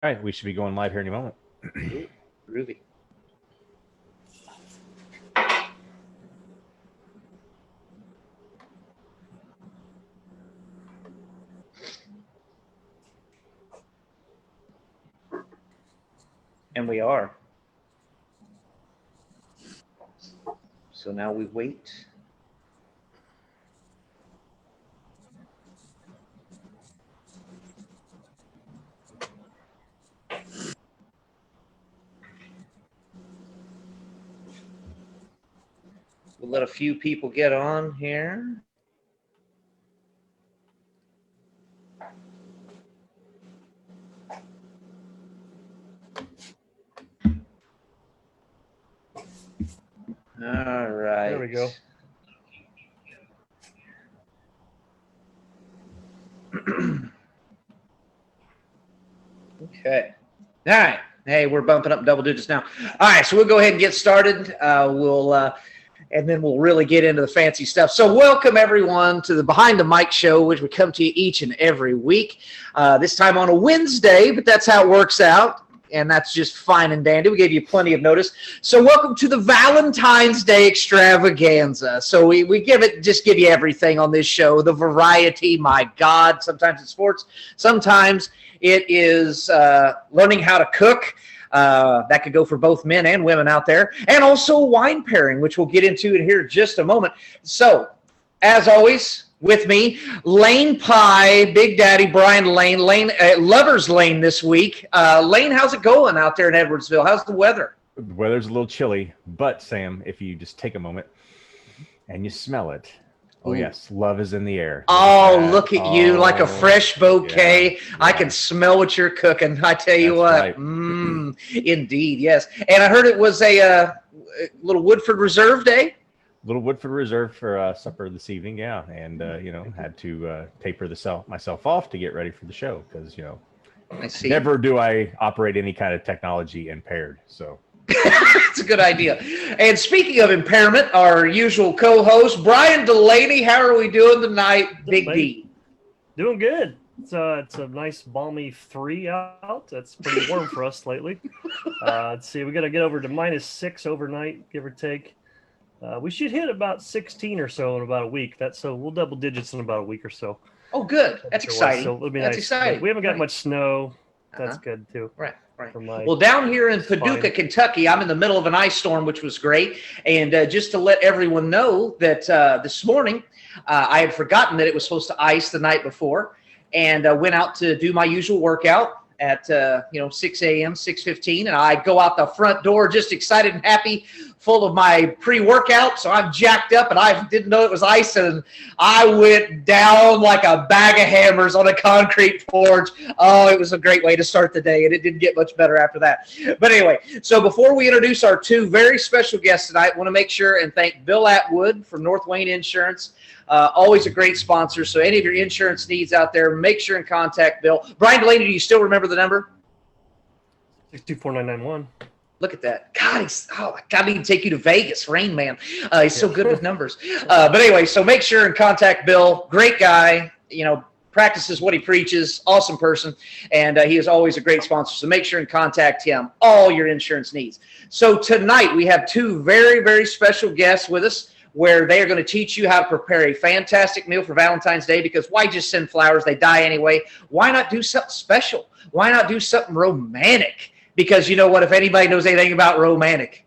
All right, we should be going live here in a moment. Groovy. And we are. So now we wait. We'll let a few people get on here. All right. There we go. Okay. All right. Hey, we're bumping up double digits now. All right, so we'll go ahead and get started. And then we'll really get into the fancy stuff. So welcome, everyone, to the Behind the Mic show, which we come to you each and every week. This time on a Wednesday, but that's how it works out. And that's just fine and dandy. We gave you plenty of notice. So welcome to the Valentine's Day extravaganza. So we just give you everything on this show. The variety, my God. Sometimes it's sports. Sometimes it is learning how to cook. That could go for both men and women out there. And also wine pairing, which we'll get into in here in just a moment. So, as always, with me, Lane Pie, Big Daddy Brian Lane, Lover's Lane this week. Lane, how's it going out there in Edwardsville? How's the weather? The weather's a little chilly, but Sam, if you just take a moment and you smell it, oh yes, love is in the air. Oh, look at you, like a fresh bouquet. Yeah. I can smell what you're cooking. I tell you what. Right. Indeed, yes. And I heard it was a little Woodford Reserve Day. Little Woodford Reserve for supper this evening, yeah. And, had to taper myself off to get ready for the show because, I see. Never do I operate any kind of technology impaired, so. It's a good idea. And speaking of impairment, our usual co-host, Brian Delaney, how are we doing tonight, Big D? Doing good. It's a nice balmy 3 out. That's pretty warm for us lately. Let's see, we got to get over to -6 overnight, give or take. We should hit about 16 or so in about a week. So we'll double digits in about a week or so. Oh, good. That's exciting. So it'll be That's nice. exciting. We haven't got much snow. That's good too. Right. Well, down here in Paducah, Kentucky, I'm in the middle of an ice storm, which was great. And just to let everyone know that this morning, I had forgotten that it was supposed to ice the night before, and went out to do my usual workout at 6 a.m., 6:15, and I go out the front door just excited and happy, full of my pre-workout. So I'm jacked up, and I didn't know it was ice, and I went down like a bag of hammers on a concrete porch. Oh, it was a great way to start the day, and it didn't get much better after that. But anyway, so before we introduce our two very special guests tonight, I want to make sure and thank Bill Atwood from North Wayne Insurance. Always a great sponsor. So any of your insurance needs out there, make sure and contact Bill. Brian Delaney, do you still remember the number? 624991. Look at that. God, I need to take you to Vegas, Rain Man. He's so good with numbers. But anyway, so make sure and contact Bill. Great guy, practices what he preaches, awesome person, and he is always a great sponsor. So make sure and contact him, all your insurance needs. So tonight we have two very, very special guests with us, where they are going to teach you how to prepare a fantastic meal for Valentine's Day, because why just send flowers? They die anyway. Why not do something special? Why not do something romantic? Because you know what? If anybody knows anything about romantic,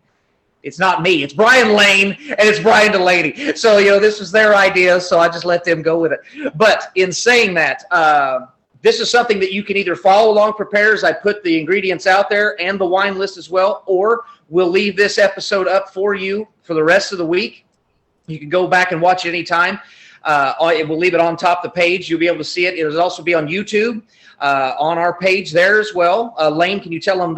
it's not me. It's Brian Lane and it's Brian Delaney. So, this was their idea, so I just let them go with it. But in saying that, this is something that you can either follow along, prepare as I put the ingredients out there and the wine list as well, or we'll leave this episode up for you for the rest of the week. You can go back and watch it anytime. We'll leave it on top of the page. You'll be able to see it. It'll also be on YouTube, on our page there as well. Lane, can you tell them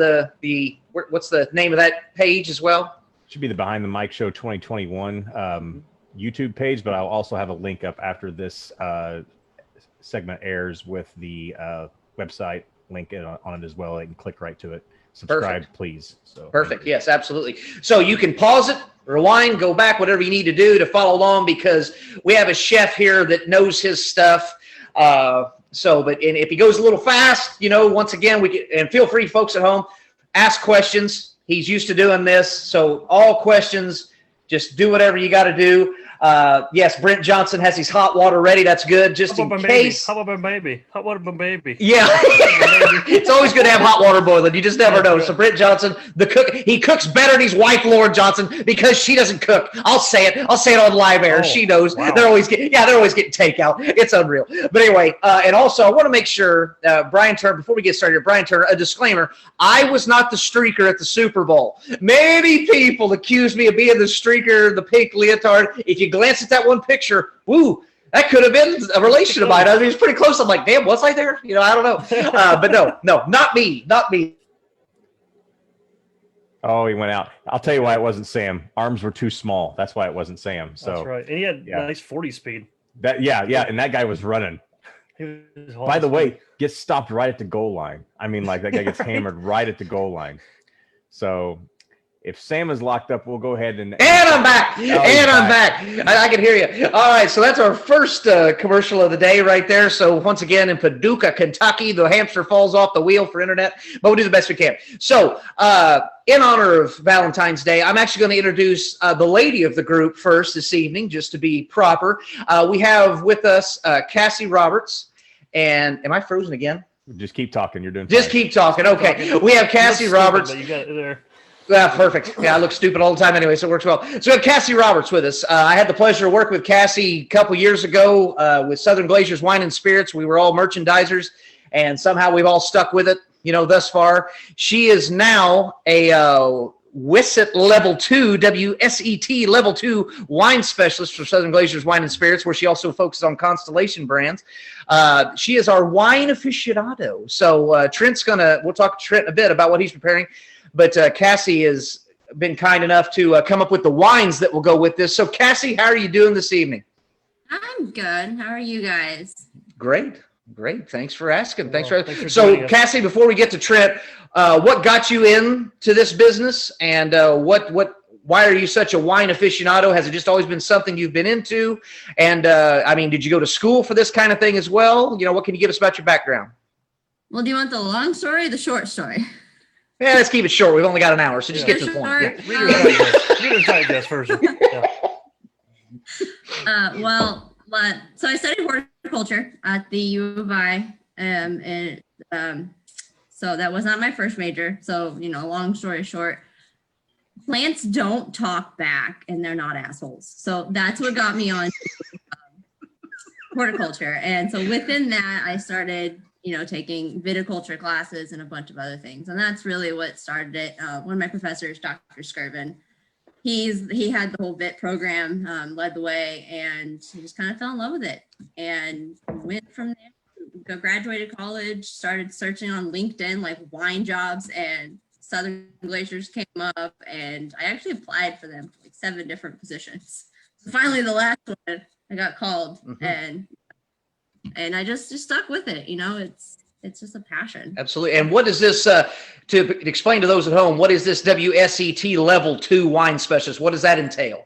what's the name of that page as well? Should be the Behind the Mic Show 2021 YouTube page, but I'll also have a link up after this segment airs with the website link on it as well. You can click right to it. Subscribe, Perfect. Please. So Perfect. Yes, absolutely. So you can pause it, rewind, go back, whatever you need to do to follow along, because we have a chef here that knows his stuff. So, and if he goes a little fast, once again, and feel free, folks at home, ask questions. He's used to doing this. So all questions, just do whatever you got to do. Yes, Brent Johnson has his hot water ready. That's good, just in case. How about my baby? Hot water, my baby. Yeah, it's always good to have hot water boiling. You just never know. So Brent Johnson, the cook, he cooks better than his wife, Lauren Johnson, because she doesn't cook. I'll say it on live air. She knows. Wow. They're always getting takeout. It's unreal. But anyway, and also I want to make sure, Brian Turner, before we get started here, Brian Turner, a disclaimer: I was not the streaker at the Super Bowl. Many people accuse me of being the streaker, the pink leotard. If you glance at that one picture, woo, that could have been a relation of mine. I mean, it was pretty close. I'm like, damn, was I there? I don't know. But no, not me. Oh, he went out. I'll tell you why it wasn't Sam. Arms were too small. That's why it wasn't Sam. So that's right. And he had nice 40 speed. And that guy was running. By the way, gets stopped right at the goal line. I mean, like that guy gets hammered right at the goal line. So if Sam is locked up, we'll go ahead and I'm back. I'm back. I can hear you. All right, so that's our first commercial of the day right there. So once again, in Paducah, Kentucky, the hamster falls off the wheel for internet, but we'll do the best we can. So in honor of Valentine's Day, I'm actually going to introduce the lady of the group first this evening, just to be proper. We have with us Cassie Roberts. And am I frozen again? Just keep talking. You're doing Just fine. Keep talking. Okay. We have Cassie Roberts. You got it there. Perfect. Yeah, I look stupid all the time anyway, so it works well. So we have Cassie Roberts with us. I had the pleasure of working with Cassie a couple years ago with Southern Glazers Wine and Spirits. We were all merchandisers, and somehow we've all stuck with it, thus far. She is now a WSET Level 2, WSET Level 2 wine specialist for Southern Glazers Wine and Spirits, where she also focuses on Constellation brands. She is our wine aficionado. So we'll talk to Trent a bit about what he's preparing. But Cassie has been kind enough to come up with the wines that will go with this. So, Cassie, how are you doing this evening? I'm good. How are you guys? Great. Thanks for asking. Thanks for So, Cassie, before we get to Trent, what got you into this business, and why are you such a wine aficionado? Has it just always been something you've been into? And did you go to school for this kind of thing as well? What can you give us about your background? Well, do you want the long story or the short story? Yeah, let's keep it short. We've only got an hour, so just get to the point. Yeah. Reader's Digest version. Yeah. So I studied horticulture at the U of I, so that was not my first major. So, long story short, plants don't talk back and they're not assholes. So that's what got me on horticulture. And so within that, I started taking viticulture classes and a bunch of other things. And that's really what started it. One of my professors, Dr. Skirvin, he had the whole VIT program, led the way, and he just kind of fell in love with it and went from there. Graduated college, started searching on LinkedIn, like wine jobs, and Southern Glazers came up, and I actually applied for them for like 7 different positions. So finally, the last one, I got called, and I just stuck with it. It's just a passion. Absolutely. And what is this, to explain to those at home, what is this WSET Level 2 wine specialist? What does that entail?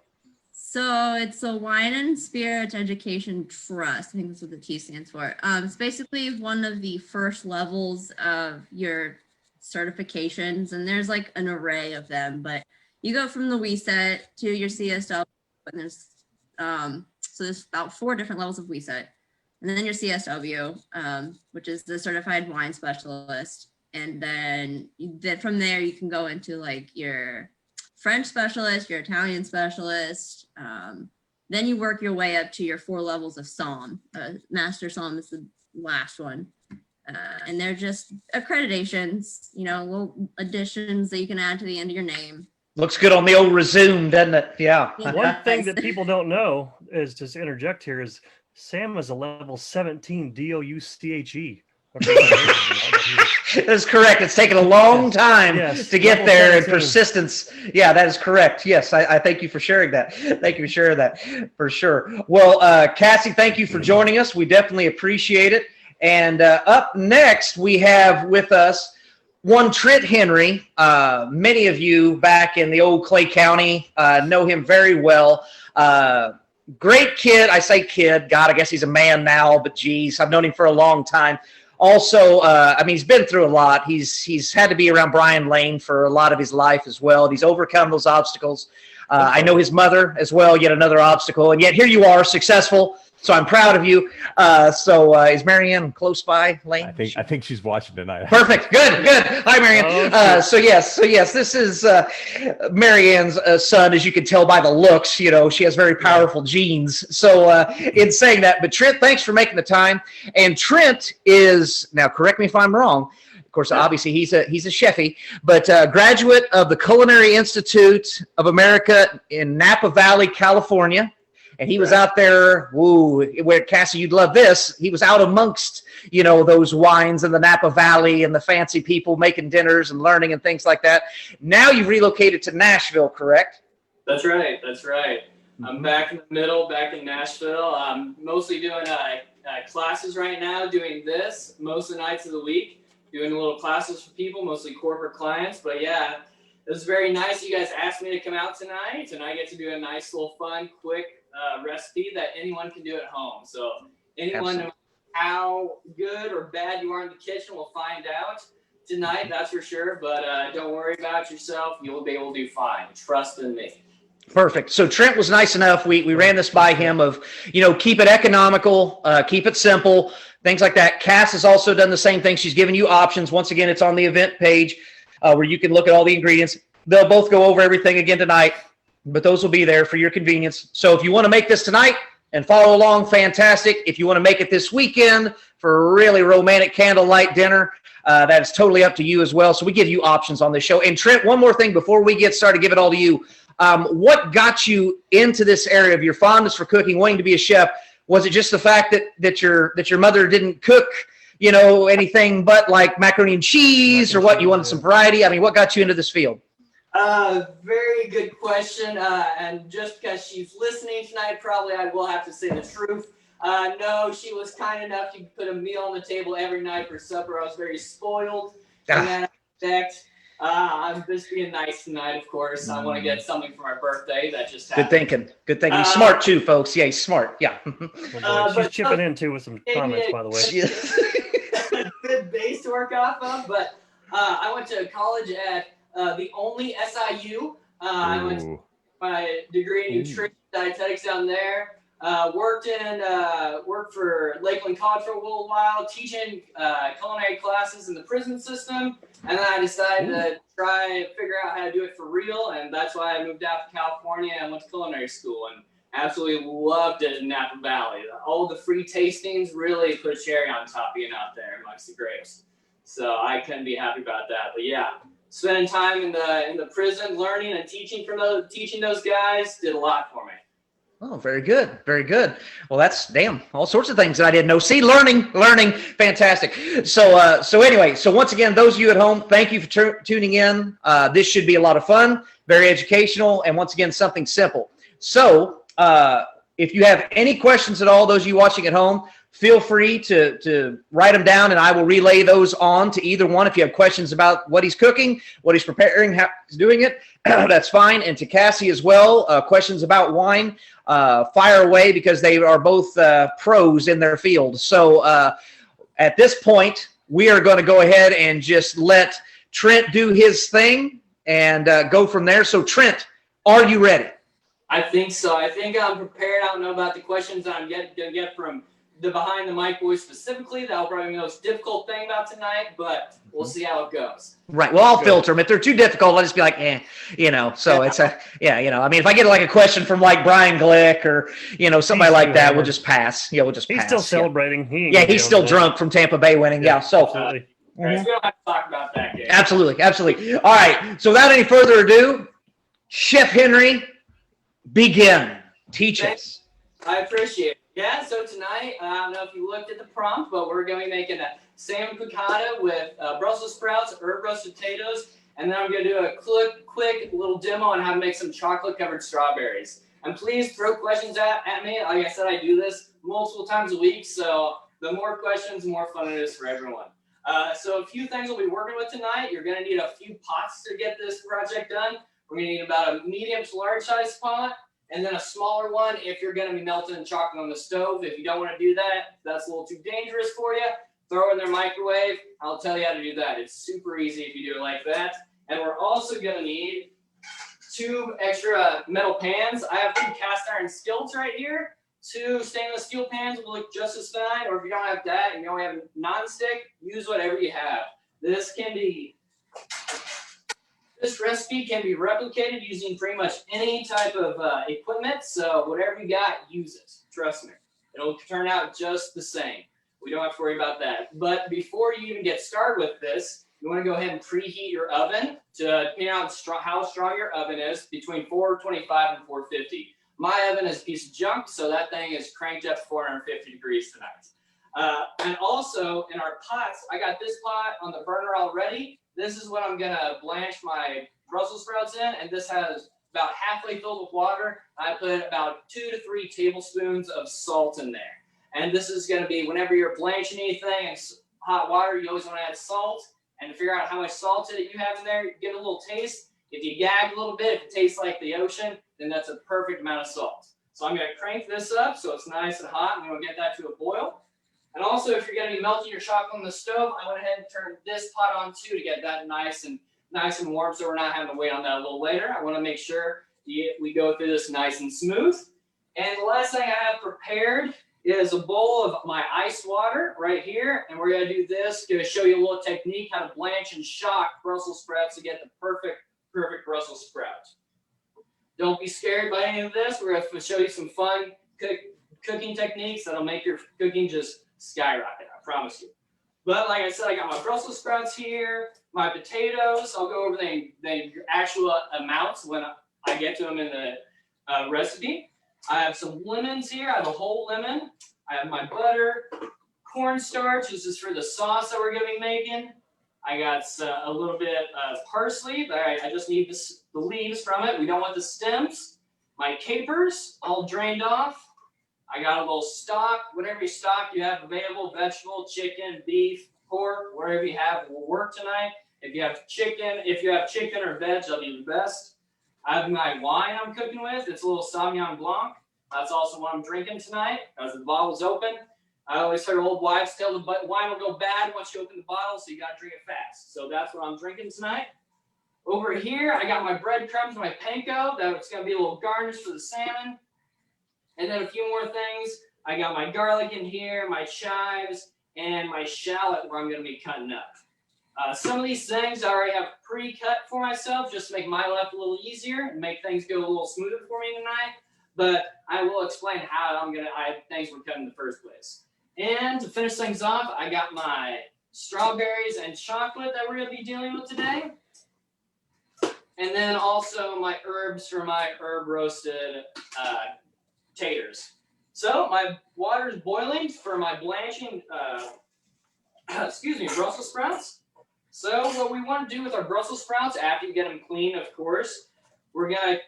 So it's a wine and spirits education trust. I think that's what the T stands for. It's basically one of the first levels of your certifications, and there's like an array of them, but you go from the WSET to your CSW, and there's about 4 different levels of WSET. And then your CSW, which is the Certified Wine Specialist. And then from there, you can go into like your French specialist, your Italian specialist. Then you work your way up to your 4 levels of Somm. Master Somm is the last one. And they're just accreditations, little additions that you can add to the end of your name. Looks good on the old resume, doesn't it? Yeah. One thing that people don't know is, just to interject here, is Sam is a level 17 DOUCHE. That's correct. It's taken a long time to get there, and 17. Persistence. Yeah, that is correct. Yes, I thank you for sharing that. Thank you for sharing that, for sure. Well, Cassie, thank you for joining us. We definitely appreciate it. And up next, we have with us one Trent Henry. Many of you back in the old Clay County know him very well. Great kid. I say kid. God, I guess he's a man now, but geez, I've known him for a long time. Also, I mean, he's been through a lot. He's had to be around Brian Lane for a lot of his life as well. And he's overcome those obstacles. I know his mother as well, yet another obstacle. And yet here you are, successful. So I'm proud of you. Is Marianne close by, Lane? I think she's watching tonight. Perfect. Good. Hi, Marianne. So yes, this is Marianne's son, as you can tell by the looks. You know, she has very powerful genes. So in saying that, but Trent, thanks for making the time. And Trent is, now correct me if I'm wrong, of course, obviously he's a chefy, but graduate of the Culinary Institute of America in Napa Valley, California. And he was out there, where, Cassie, you'd love this. He was out amongst, you know, those wines in the Napa Valley and the fancy people making dinners and learning and things like that. Now you've relocated to Nashville, correct? That's right. I'm back in the middle, back in Nashville. I'm mostly doing classes right now, doing this most of the nights of the week, doing little classes for people, mostly corporate clients. But yeah, it was very nice. You guys asked me to come out tonight, and I get to do a nice little fun, quick recipe that anyone can do at home. So anyone, no matter how good or bad you are in the kitchen, will find out tonight, that's for sure. But don't worry about yourself. You'll be able to do fine. Trust in me. Perfect. So Trent was nice enough. We ran this by him of, you know, keep it economical, keep it simple, things like that. Cass has also done the same thing. She's given you options. Once again, it's on the event page where you can look at all the ingredients. They'll both go over everything again tonight, but those will be there for your convenience. So if you want to make this tonight and follow along, fantastic. If you want to make it this weekend for a really romantic candlelight dinner, that is totally up to you as well. So we give you options on this show. And Trent, one more thing before we get started, give it all to you. What got you into this area of your fondness for cooking, wanting to be a chef? Was it just the fact that your mother didn't cook, you know, anything but like macaroni and cheese, or what? You wanted some variety? I mean, what got you into this field? Very good question. And just because she's listening tonight, probably I will have to say the truth. No, she was kind enough to put a meal on the table every night for supper. I was very spoiled in that aspect. I'm just being nice tonight, of course. I want to get something for my birthday. That just happened. Good thinking. He's smart too, folks. Yeah, he's smart. Yeah. She's chipping in too with some comments, by the way. Good base to work off of, but I went to college at the only SIU. I went to my degree in nutrition dietetics down there. Worked for Lakeland College for a little while, teaching culinary classes in the prison system, and then I decided to try and figure out how to do it for real, and that's why I moved out to California and went to culinary school, and absolutely loved it in Napa Valley. All the free tastings really put a cherry on top being out there amongst the grapes. So I couldn't be happy about that. But yeah, spending time in the prison, learning and teaching those guys did a lot for me. Oh, very good. Very good. Well, that's all sorts of things that I didn't know. See, learning, fantastic. So anyway, so once again, those of you at home, thank you for tuning in. This should be a lot of fun, very educational, and once again, something simple. So if you have any questions at all, those of you watching at home, feel free to write them down, and I will relay those on to either one. If you have questions about what he's cooking, what he's preparing, how he's doing it, that's fine. And to Cassie as well, questions about wine, fire away, because they are both pros in their field. So at this point, we are going to go ahead and just let Trent do his thing and go from there. So Trent, are you ready? I think so. I think I'm prepared. I don't know about the questions I'm going to get from the behind the mic boys specifically. That'll probably be the most difficult thing about tonight, but we'll see how it goes. Right. Well, I'll filter them. If they're too difficult, I'll just be like, you know. So it's you know. I mean, if I get like a question from like Brian Glick or somebody like that, we'll just pass. Yeah, we'll just pass. He's still celebrating. He's still drunk from Tampa Bay winning. Yeah. So. Absolutely. Right, so we don't have to talk about that game. Absolutely. All right. So without any further ado, Chef Henry, begin. Teach us. I appreciate it. Yeah, so tonight, I don't know if you looked at the prompt, but we're going to be making a salmon piccata with Brussels sprouts, herb roasted potatoes, and then I'm going to do a quick little demo on how to make some chocolate-covered strawberries. And please throw questions at me. Like I said, I do this multiple times a week, so the more questions, the more fun it is for everyone. So a few things we'll be working with tonight. You're going to need a few pots to get this project done. We're going to need about a medium to large size pot, and then a smaller one if you're going to be melting chocolate on the stove. If you don't want to do that, that's a little too dangerous for you, throw it in their microwave. I'll tell you how to do that. It's super easy if you do it like that. And we're also going to need 2 extra metal pans. I have 2 cast iron skillets right here. 2 stainless steel pans will look just as fine, or if you don't have that and you only have non-stick, use whatever you have. This recipe can be replicated using pretty much any type of equipment, so whatever you got, use it. Trust me. It'll turn out just the same. We don't have to worry about that. But before you even get started with this, you want to go ahead and preheat your oven to, depending on how strong your oven is, between 425 and 450. My oven is a piece of junk, so that thing is cranked up to 450 degrees tonight. And also in our pots, I got this pot on the burner already. This is what I'm gonna blanch my Brussels sprouts in, and this has about halfway filled with water. I put about 2 to 3 tablespoons of salt in there. And this is gonna be, whenever you're blanching anything in hot water, you always wanna add salt. And to figure out how much salt you have in there, give it a little taste. If you gag a little bit, if it tastes like the ocean, then that's a perfect amount of salt. So I'm gonna crank this up so it's nice and hot, and we'll get that to a boil. And also, if you're gonna be melting your chocolate on the stove, I went ahead and turned this pot on too to get that nice and warm, so we're not having to wait on that a little later. I wanna make sure we go through this nice and smooth. And the last thing I have prepared is a bowl of my ice water right here, and we're gonna do this to show you a little technique how to blanch and shock Brussels sprouts to get the perfect Brussels sprout. Don't be scared by any of this. We're going to show you some fun cooking techniques that'll make your cooking just skyrocket, I promise you. But like I said, I got my Brussels sprouts here, my potatoes. I'll go over the actual amounts when I get to them in the recipe. I have some lemons here. I have a whole lemon. I have my butter, cornstarch. This is for the sauce that we're going to be making. I got a little bit of parsley, but I just need the leaves from it. We don't want the stems. My capers, all drained off. I got a little stock, whatever stock you have available, vegetable, chicken, beef, pork, whatever you have will work tonight. If you have chicken or veg, that'll be the best. I have my wine I'm cooking with. It's a little Sauvignon Blanc. That's also what I'm drinking tonight, as the bottle's open. I always heard old wives tell the wine will go bad once you open the bottle, so you got to drink it fast. So that's what I'm drinking tonight. Over here, I got my breadcrumbs, my panko. That's going to be a little garnish for the salmon. And then a few more things. I got my garlic in here, my chives, and my shallot where I'm going to be cutting up. Some of these things I already have pre-cut for myself just to make my life a little easier and make things go a little smoother for me tonight. But I will explain how things were cut in the first place. And to finish things off, I got my strawberries and chocolate that we're going to be dealing with today. And then also my herbs for my herb roasted taters. So my water is boiling for my blanching, Brussels sprouts. So what we want to do with our Brussels sprouts after you get them clean, of course, we're gonna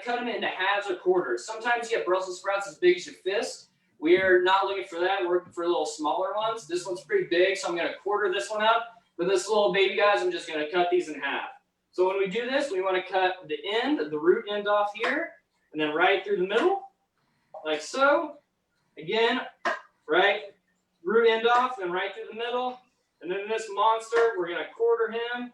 cut them into halves or quarters. Sometimes you get Brussels sprouts as big as your fist. We're not looking for that. We're looking for little smaller ones. This one's pretty big, so I'm going to quarter this one up. But this little baby guys, I'm just going to cut these in half. So when we do this, we want to cut the root end off here, and then right through the middle, like so. Again, right, root end off, and right through the middle. And then this monster, we're going to quarter him.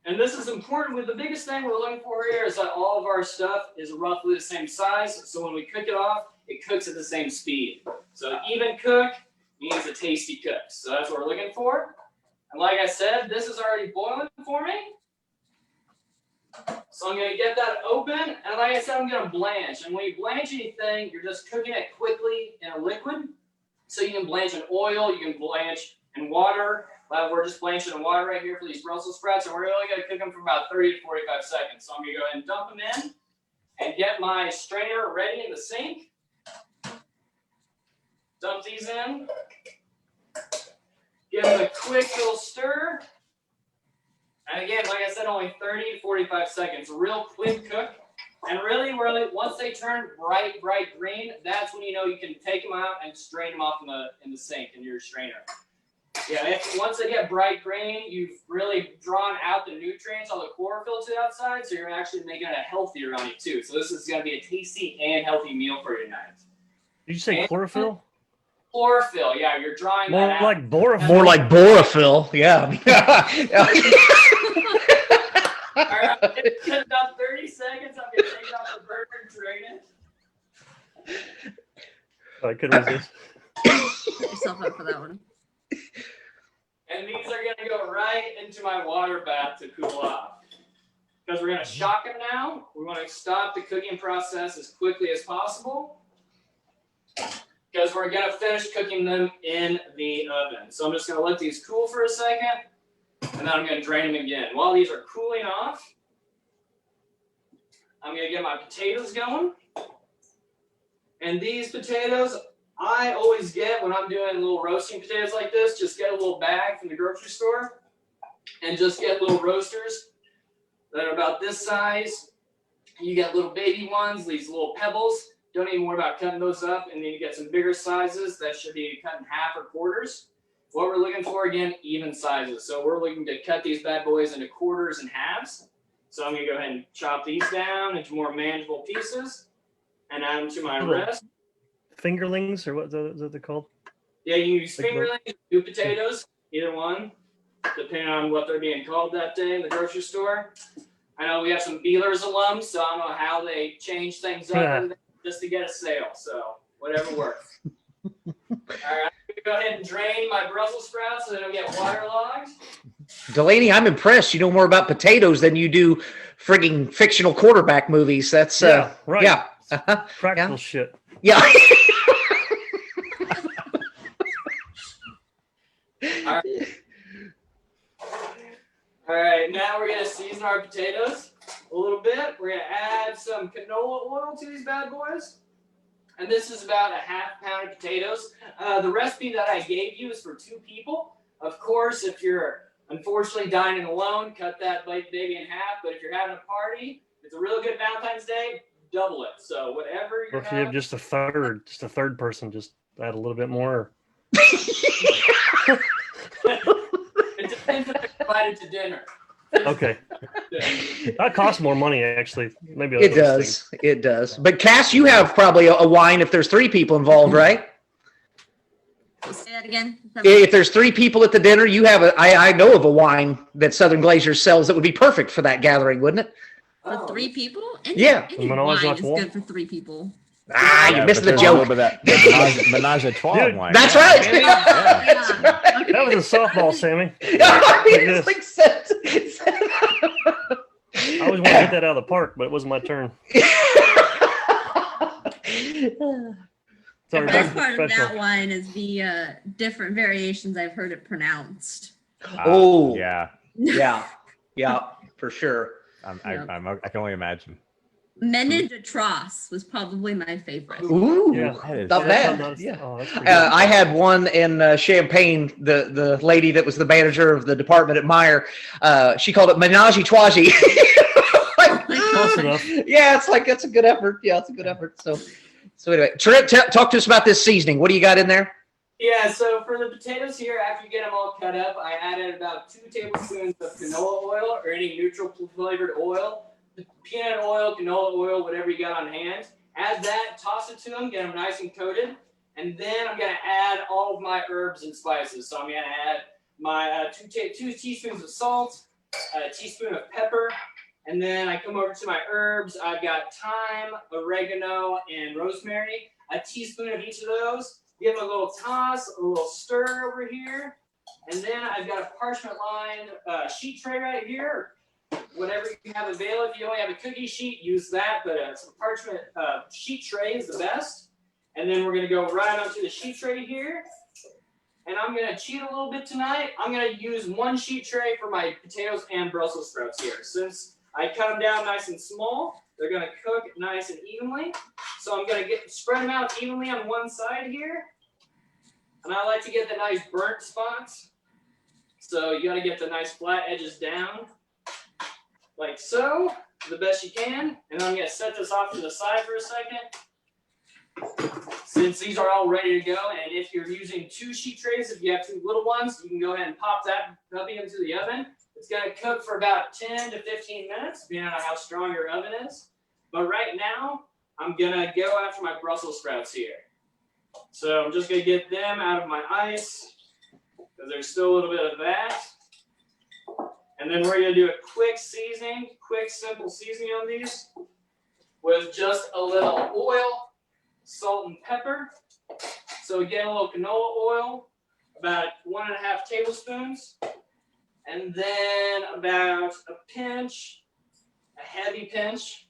And this is important. With the biggest thing we're looking for here is that all of our stuff is roughly the same size. So when we cook it off, it cooks at the same speed. So even cook means a tasty cook. So that's what we're looking for. And like I said, this is already boiling for me. So I'm going to get that open. And like I said, I'm going to blanch. And when you blanch anything, you're just cooking it quickly in a liquid. So you can blanch in oil, you can blanch in water. We're just blanching in water right here for these Brussels sprouts. And we're only going to cook them for about 30 to 45 seconds. So I'm going to go ahead and dump them in and get my strainer ready in the sink. Dump these in. Give them a quick little stir. And again, like I said, only 30 to 45 seconds. A real quick cook. And really, once they turn bright green, that's when you know you can take them out and strain them off in the sink in your strainer. Yeah, once they get bright green, you've really drawn out the nutrients, all the chlorophyll to the outside, so you're actually making it healthier on you too. So this is going to be a tasty and healthy meal for your night. Did you say chlorophyll? Chlorophyll, yeah, you're drawing More that out. like borophyll. More like borophyll. Yeah. All right, in about 30 seconds, I'm going to take it off the burner and drain it. I couldn't resist. Set yourself up for that one. And these are going to go right into my water bath to cool off. Because we're going to shock them now. We want to stop the cooking process as quickly as possible. Because we're going to finish cooking them in the oven. So I'm just going to let these cool for a second. And then I'm going to drain them again. While these are cooling off, I'm going to get my potatoes going. And these potatoes, I always get when I'm doing little roasting potatoes like this, just get a little bag from the grocery store and just get little roasters that are about this size. You get little baby ones, these little pebbles. Don't even worry about cutting those up. And then you get some bigger sizes that should be cut in half or quarters. What we're looking for, again, even sizes. So we're looking to cut these bad boys into quarters and halves. So I'm going to go ahead and chop these down into more manageable pieces and add them to my rest. Fingerlings, or what is that called? Yeah, you use fingerlings, new potatoes, either one, depending on what they're being called that day in the grocery store. I know we have some Beelers alums, so I don't know how they change things up just to get a sale. So whatever works. All right, I'm gonna go ahead and drain my Brussels sprouts so they don't get waterlogged. Delaney, I'm impressed. You know more about potatoes than you do frigging fictional quarterback movies. That's yeah, right. Yeah. Practical Yeah. shit. Yeah. All right, now we're gonna season our potatoes a little bit. We're gonna add some canola oil to these bad boys. And this is about a half pound of potatoes. The recipe that I gave you is for 2 people. Of course, if you're unfortunately dining alone, cut that baby in half. But if you're having a party, it's a real good Valentine's Day, double it. So whatever Or you if you have just a third person, just add a little bit more. It depends if they're invited to dinner. Okay. That costs more money, actually. Maybe It does. It does. But Cass, you have probably a wine if there's 3 people involved, right? Say that again. If there's 3 people at the dinner, you have I know of a wine that Southern Glaciers sells that would be perfect for that gathering, wouldn't it? For 3 people? Any Yeah. wine is good for 3 people. You missed the there's joke. A little bit of that menage a trois Dude, wine. That's yeah. right. Yeah. That was a softball, Sammy. It's like I always want to hit that out of the park, but it wasn't my turn. The Sorry, best part of special. that wine is the different variations I've heard it pronounced. Oh. Yeah. Yeah, for sure. I can only imagine. Menage a Trois was probably my favorite. Ooh, Yeah. not bad. That's Yeah. that's pretty good. I had one in Champaign. The lady that was the manager of the department at Meyer, she called it Menage Twazi. Close enough. Yeah, it's like that's a good effort. Yeah, it's a good effort. So anyway, Trent, talk to us about this seasoning. What do you got in there? Yeah, so for the potatoes here, after you get them all cut up, I added about 2 tablespoons of canola oil or any neutral flavored oil. Peanut oil, canola oil, whatever you got on hand. Add that, toss it to them, get them nice and coated. And then I'm going to add all of my herbs and spices. So I'm going to add my 2 teaspoons of salt, a teaspoon of pepper, and then I come over to my herbs. I've got thyme, oregano, and rosemary. A teaspoon of each of those. Give them a little toss, a little stir over here. And then I've got a parchment-lined sheet tray right here. Whatever you have available. If you only have a cookie sheet, use that. But some parchment sheet tray is the best. And then we're going to go right onto the sheet tray here. And I'm going to cheat a little bit tonight. I'm going to use 1 sheet tray for my potatoes and Brussels sprouts here. Since I cut them down nice and small, they're going to cook nice and evenly. So I'm going to spread them out evenly on one side here. And I like to get the nice burnt spots. So you got to get the nice flat edges down. Like so, the best you can. And I'm going to set this off to the side for a second. Since these are all ready to go, and if you're using 2 sheet trays, if you have 2 little ones, you can go ahead and pop that puppy into the oven. It's going to cook for about 10 to 15 minutes, depending on how strong your oven is. But right now, I'm going to go after my Brussels sprouts here. So I'm just going to get them out of my ice, because there's still a little bit of that. And then we're going to do a quick seasoning, quick simple seasoning on these with just a little oil, salt and pepper. So again, a little canola oil, about 1.5 tablespoons. And then about a pinch, a heavy pinch.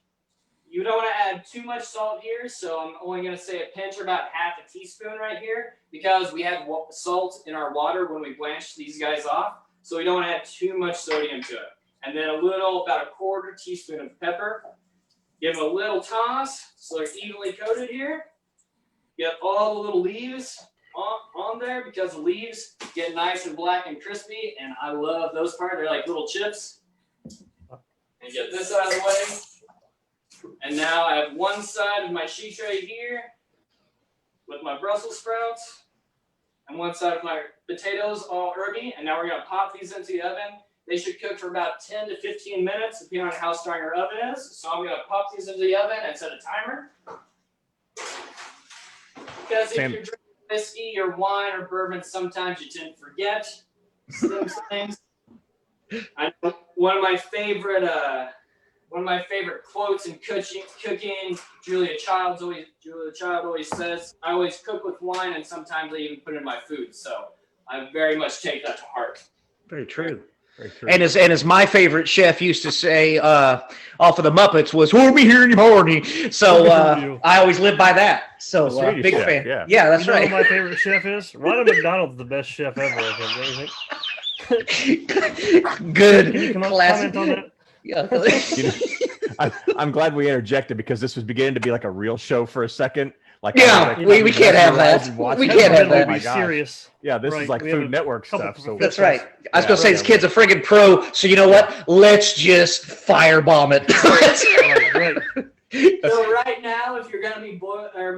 You don't want to add too much salt here, so I'm only going to say a pinch or about 1/2 teaspoon right here, because we had salt in our water when we blanched these guys off. So we don't want to add too much sodium to it. And then about a 1/4 teaspoon of pepper. Give them a little toss so they're evenly coated here. Get all the little leaves on there, because the leaves get nice and black and crispy, and I love those parts. They're like little chips. And get this out of the way. And now I have one side of my sheet tray here with my Brussels sprouts, and one side of my potatoes all herby. And now we're going to pop these into the oven. They should cook for about 10 to 15 minutes, depending on how strong your oven is. So I'm going to pop these into the oven and set a timer. Because if you're drinking whiskey or wine or bourbon, sometimes you tend to forget those things. I know one of my favorite quotes in cooking, Julia Child always says, "I always cook with wine, and sometimes I even put it in my food." So I very much take that to heart. Very true. Very true. And as my favorite chef used to say, off of the Muppets, was "Hold me here in your morning." So I always live by that. So big chef, fan. Yeah, that's you know right. Who my favorite chef is Ronald McDonald's the best chef ever. I think. Good. Can you Classic. comment on that? Yeah. I'm glad we interjected, because this was beginning to be like a real show for a second. Like, Yeah, we can't have that. We can't have that. Oh my Be gosh. serious. Yeah, this Right, is like we have Food a Network couple stuff. So That's right. I was Yeah, going to say, this kid's a friggin' pro, so you know what? Let's just firebomb it. Right. So right now, if you're going to be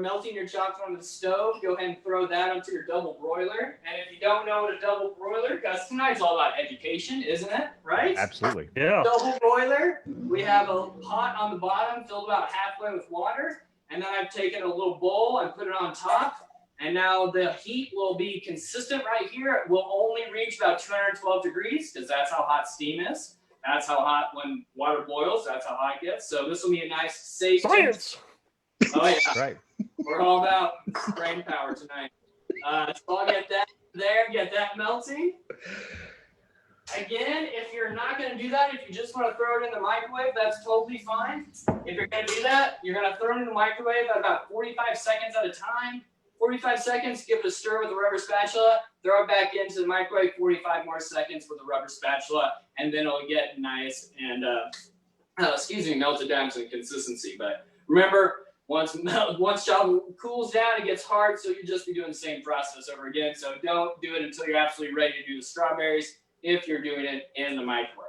melting your chocolate on the stove, go ahead and throw that onto your double broiler. And if you don't know what a double broiler, because tonight's all about education, isn't it? Right? absolutely. Yeah. Double broiler, we have a pot on the bottom filled about halfway with water. And then I've taken a little bowl and put it on top. And now the heat will be consistent right here. It will only reach about 212 degrees, because that's how hot steam is. That's how hot when water boils. That's how hot it gets. So this will be a nice, safe Science. Oh yeah, Right. we're all about brain power tonight. So I'll get that there, get that melting. Again, if you're not going to do that, if you just want to throw it in the microwave, that's totally fine. If you're going to do that, you're going to throw it in the microwave at about 45 seconds at a time. 45 seconds, give it a stir with a rubber spatula, throw it back into the microwave, 45 more seconds with a rubber spatula, and then it'll get nice and, melted down to consistency. But remember, once chocolate cools down, it gets hard, so you'll just be doing the same process over again. So don't do it until you're absolutely ready to do the strawberries, if you're doing it in the microwave.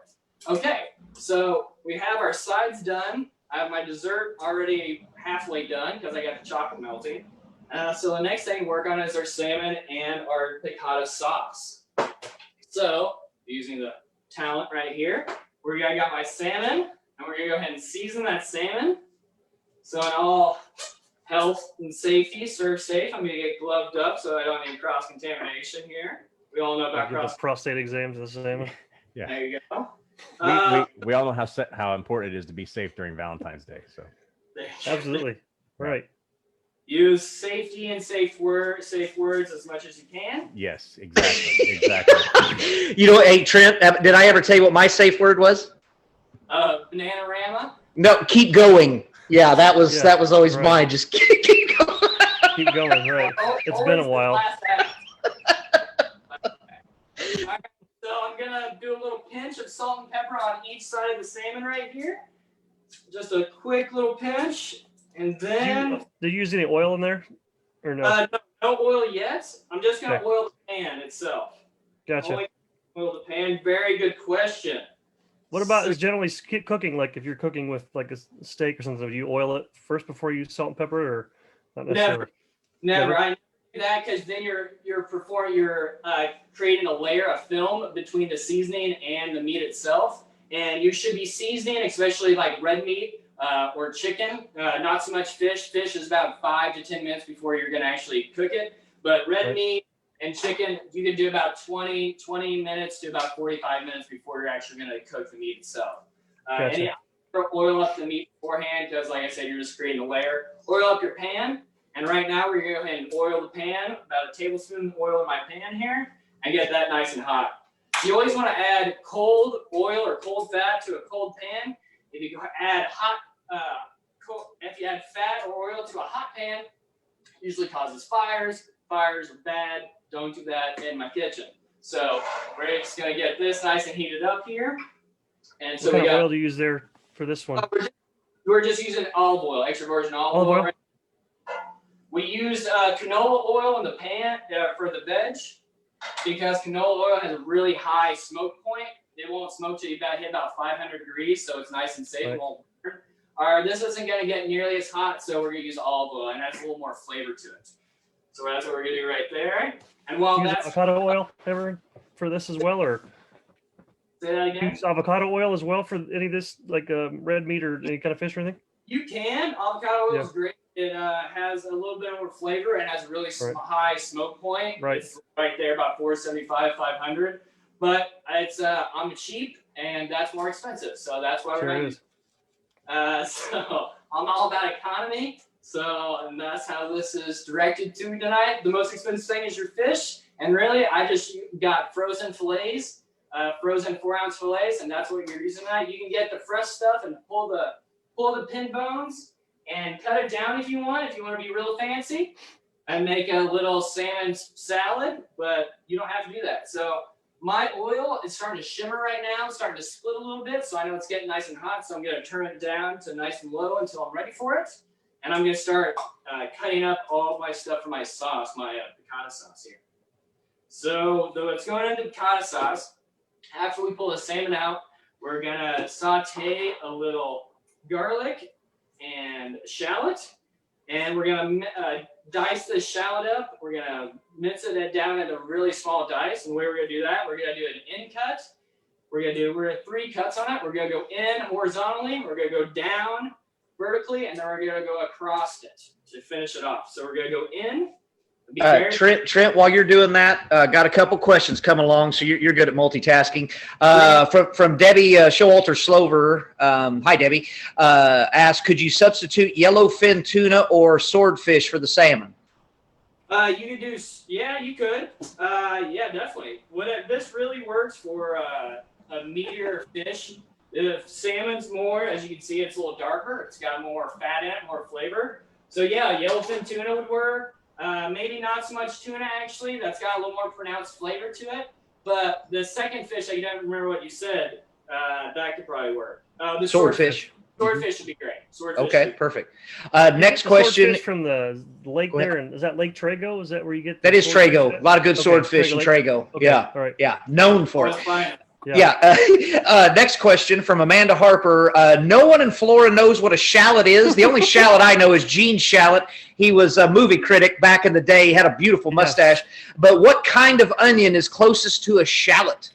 Okay, so we have our sides done. I have my dessert already halfway done, because I got the chocolate melting. So the next thing to work on is our salmon and our piccata sauce. So using the talent right here, I got my salmon, and we're gonna go ahead and season that salmon. So in all health and safety, serve safe, I'm gonna get gloved up so I don't need cross contamination here. We all know about Give the prostate exams the same. Yeah. There you go. We all know how important it is to be safe during Valentine's Day. So Absolutely. Right. Use safety and safe words as much as you can. yes, exactly. You know, hey, Trent, did I ever tell you what my safe word was? Bananarama. No, keep going. Yeah, that was always right. mine. Just keep going. Keep going. Right. It's been a while. So I'm gonna do a little pinch of salt and pepper on each side of the salmon right here. Just a quick little pinch, and then Did you use any oil in there, or no? no oil yet. I'm just gonna Okay. oil the pan itself. Gotcha. Only oil the pan. Very good question. What about is generally cooking? Like if you're cooking with like a steak or something, do you oil it first before you use salt and pepper, or Not necessarily. Never. I do that because then you're creating a layer of film between the seasoning and the meat itself. And you should be seasoning, especially like red meat or chicken. Not so much fish. Fish is about 5 to 10 minutes before you're going to actually cook it. But red meat and chicken, you can do about 20 minutes to about 45 minutes before you're actually going to cook the meat itself. Gotcha. And oil up the meat beforehand because, like I said, you're just creating a layer. Oil up your pan. And right now we're going to go ahead and oil the pan, about a tablespoon of oil in my pan here, and get that nice and hot. You always want to add cold oil or cold fat to a cold pan. If you add if you add fat or oil to a hot pan, it usually causes fires. Fires are bad. Don't do that in my kitchen. So we're just going to get this nice and heated up here. And so what kind of oil do you use there for this one? We're just using olive oil, extra virgin olive oil. Right? We used canola oil in the pan for the veg because canola oil has a really high smoke point. It won't smoke till you hit about 500 degrees, so it's nice and safe. Right. It won't burn. This isn't going to get nearly as hot, so we're going to use olive oil, and that's a little more flavor to it. So that's what we're going to do right there. And while that's avocado oil ever for this as well, or say that again? Use avocado oil as well for any of this, like red meat or any kind of fish or anything? You can. Avocado oil is great. It has a little bit more flavor and has a really high smoke point. Right. It's right there, about 475, 500. But it's I'm cheap, and that's more expensive. So that's why we're going to use it. So I'm all about economy. And that's how this is directed to tonight. The most expensive thing is your fish. And really, I just got frozen fillets, frozen 4-ounce fillets, and that's what you're using tonight. You can get the fresh stuff and pull the pin bones and cut it down if you want to be real fancy and make a little salmon salad, but you don't have to do that. So my oil is starting to shimmer right now. It's starting to split a little bit, so I know it's getting nice and hot, so I'm going to turn it down to nice and low until I'm ready for it. And I'm going to start cutting up all of my stuff for my sauce, my piccata sauce here. So it's going into piccata sauce. After we pull the salmon out, we're going to saute a little garlic and shallot. And we're going to dice the shallot up. We're going to mince it down into really small dice. And the way we're going to do that, we're going to do an in cut. We're going to 3 cuts on it. We're going to go in horizontally. We're going to go down vertically, and then we're going to go across it to finish it off. So we're going to go in. Trent, while you're doing that, got a couple questions coming along, so you're good at multitasking. From Debbie Showalter Slover, hi Debbie, asked, could you substitute yellowfin tuna or swordfish for the salmon? You could do, you could. Definitely. This really works for a meatier fish. If salmon's more, as you can see, it's a little darker. It's got more fat in it, more flavor. So yellowfin tuna would work. Maybe not so much tuna, actually. That's got a little more pronounced flavor to it. But the second fish, I don't remember what you said, that could probably work. The swordfish. Swordfish would be great. Okay, perfect. Next question. From the lake there, and is that Lake Trago? Is that where you get? That is Trago. A lot of good swordfish in Trago. Okay. Yeah, all right. Yeah, known for it. Fine. Next question from Amanda Harper. No one in Florida knows what a shallot is. The only shallot I know is Gene Shalit. He was a movie critic back in the day. He had a beautiful mustache. But what kind of onion is closest to a shallot?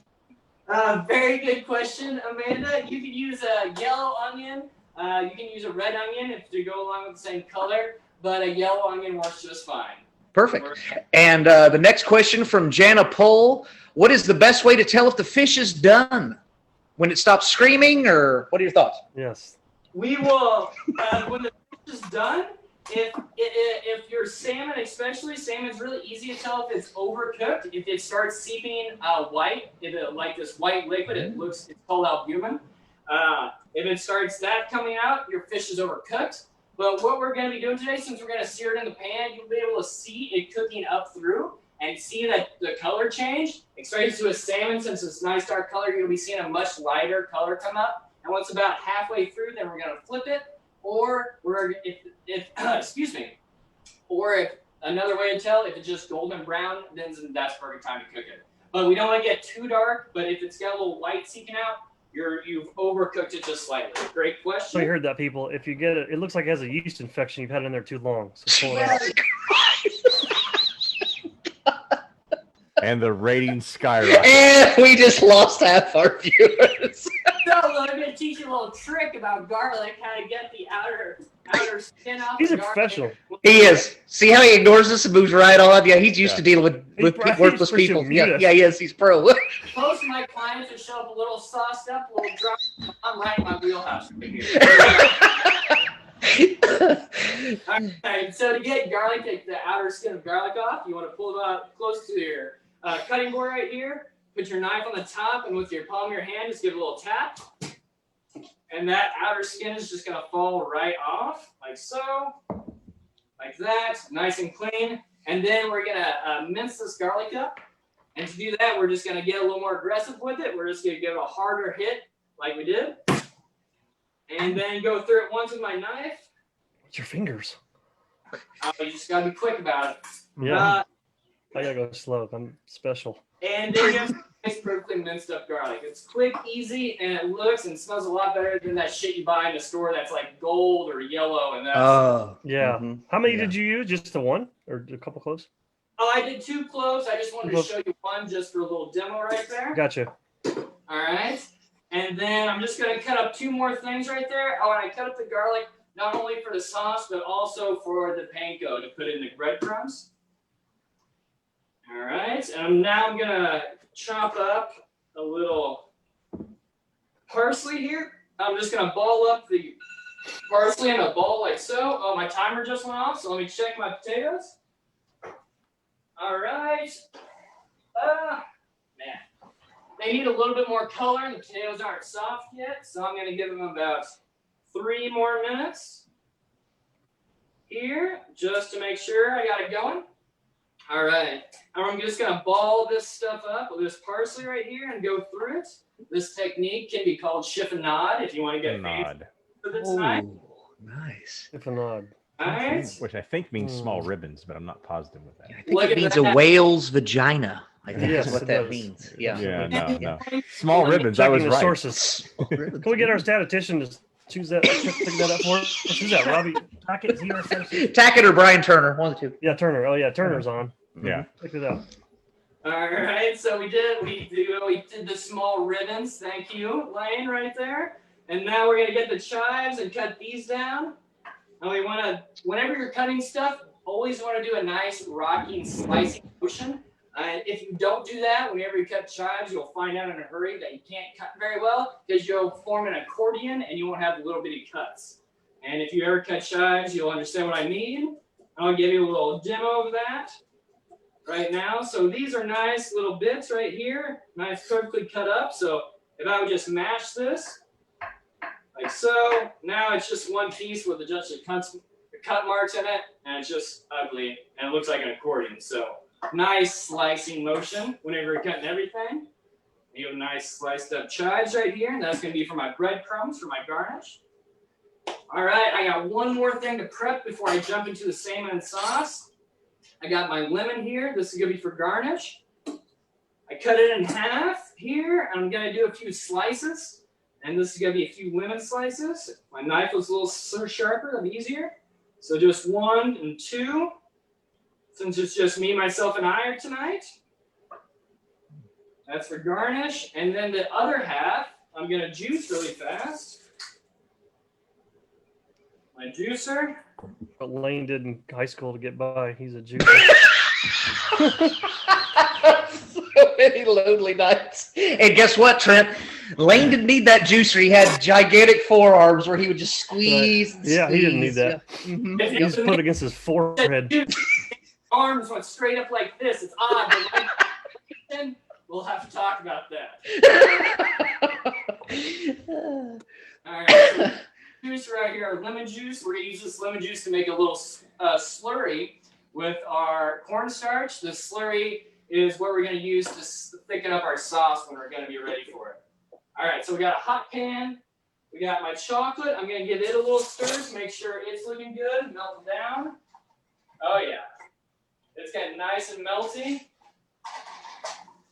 Very good question, Amanda. You could use a yellow onion. You can use a red onion if they go along with the same color. But a yellow onion works just fine. Perfect. And the next question from Jana Pohl. What is the best way to tell if the fish is done? When it stops screaming, or what are your thoughts? Yes. We will, when the fish is done, if your salmon, especially, salmon's really easy to tell if it's overcooked. If it starts seeping white, if it like this white liquid, it's called albumin. If it starts that coming out, your fish is overcooked. But what we're going to be doing today, since we're going to sear it in the pan, you'll be able to see it cooking up through and see that the color change. Especially to a salmon, since it's nice dark color, you'll be seeing a much lighter color come up. And once about halfway through, then we're going to flip it. Or if another way to tell, if it's just golden brown, then that's perfect time to cook it. But we don't want to get too dark. But if it's got a little white seeking out, you've overcooked it just slightly. Great So question. you heard that, people. If you get it, it looks like it has a yeast infection. You've had it in there too long. So pull it out. And the ratings skyrocket. And we just lost half our viewers. So I'm going to teach you a little trick about garlic, how to get the outer skin off. He's the a professional. garlic. He is. See how he ignores us and moves right on? Yeah, he's used to dealing with He's worthless pretty people. muted. Yeah, he is. He's pro. Most of my clients will show up a little sauced up, a little dry. I'm right in my wheelhouse right here. All right, so to get garlic, take the outer skin of garlic off. You want to pull it out close to your cutting board right here. Put your knife on the top, and with your palm of your hand, just give it a little tap. And that outer skin is just going to fall right off, like so. Like that, nice and clean. And then we're going to mince this garlic up. And to do that, we're just going to get a little more aggressive with it. We're just going to give it a harder hit like we did. And then go through it once with my knife. What's your fingers? You just got to be quick about it. Yeah. I gotta go slow. I'm special. And then you have nice, perfectly minced up garlic. It's quick, easy, and it looks and smells a lot better than that shit you buy in the store that's like gold or yellow. And that's Yeah. Mm-hmm. How many did you use? Just the one or a couple cloves? Oh, I did 2 cloves. I just wanted to show you one just for a little demo right there. Gotcha. All right. And then I'm just going to cut up 2 more things right there. Oh, and I cut up the garlic not only for the sauce, but also for the panko to put in the breadcrumbs. All right. And now I'm going to chop up a little parsley here. I'm just going to ball up the parsley in a bowl like so. Oh, my timer just went off, so let me check my potatoes. All right. Man. They need a little bit more color. The potatoes aren't soft yet, so I'm going to give them about 3 more minutes here just to make sure I got it going. All right. I'm just going to ball this stuff up with this parsley right here and go through it. This technique can be called chiffonade if you want to get fancy with it tonight. Nice. Chiffonade. All right. Which I think means small ribbons, but I'm not positive with that. I think it means a whale's vagina. I think Yes, is what it that does. means. Yeah. Yeah, no. Small ribbons, I Checking was the right. sources. Can we get our statistician to choose that? Pick that up for us? Who's that? Robbie Tackett? Is he our statistician? Tackett or Brian Turner, one of the two. Yeah, Turner. Oh yeah, Turner's on. Yeah. Check it out. All right, so we did the small ribbons. Thank you, Lane, right there. And now we're gonna get the chives and cut these down. And we want to, whenever you're cutting stuff, always want to do a nice rocking, slicing motion. If you don't do that, whenever you cut chives, you'll find out in a hurry that you can't cut very well because you'll form an accordion and you won't have little bitty cuts. And if you ever cut chives, you'll understand what I mean. I'll give you a little demo of that right now. So these are nice little bits right here, nice perfectly cut up. So if I would just mash this like so, now it's just one piece with just the cut marks in it, and it's just ugly, and it looks like an accordion. So nice slicing motion whenever you're cutting everything. You have nice sliced up chives right here, and that's going to be for my breadcrumbs for my garnish. All right, I got one more thing to prep before I jump into the salmon sauce. I got my lemon here. This is going to be for garnish. I cut it in half here. I'm going to do a few slices, and this is going to be a few lemon slices. My knife was a little sharper and easier. So just 1 and 2. Since it's just me, myself, and I tonight. That's for garnish. And then the other half, I'm going to juice really fast. My juicer. What Lane did in high school to get by. He's a juicer. So many lonely nights. And guess what, Trent? Lane didn't need that juicer. He had gigantic forearms where he would just squeeze. And Yeah, he didn't need squeeze. that. Yeah. Mhm. If He just put it against his forehead. Arms went straight up like this. It's odd. But we'll have to talk about that. All right. So juice right here, our lemon juice. We're going to use this lemon juice to make a little slurry with our cornstarch. The slurry is what we're going to use to thicken up our sauce when we're going to be ready for it. All right, so we got a hot pan. We got my chocolate. I'm going to give it a little stir to make sure it's looking good, melting down. Oh, yeah. It's getting nice and melty.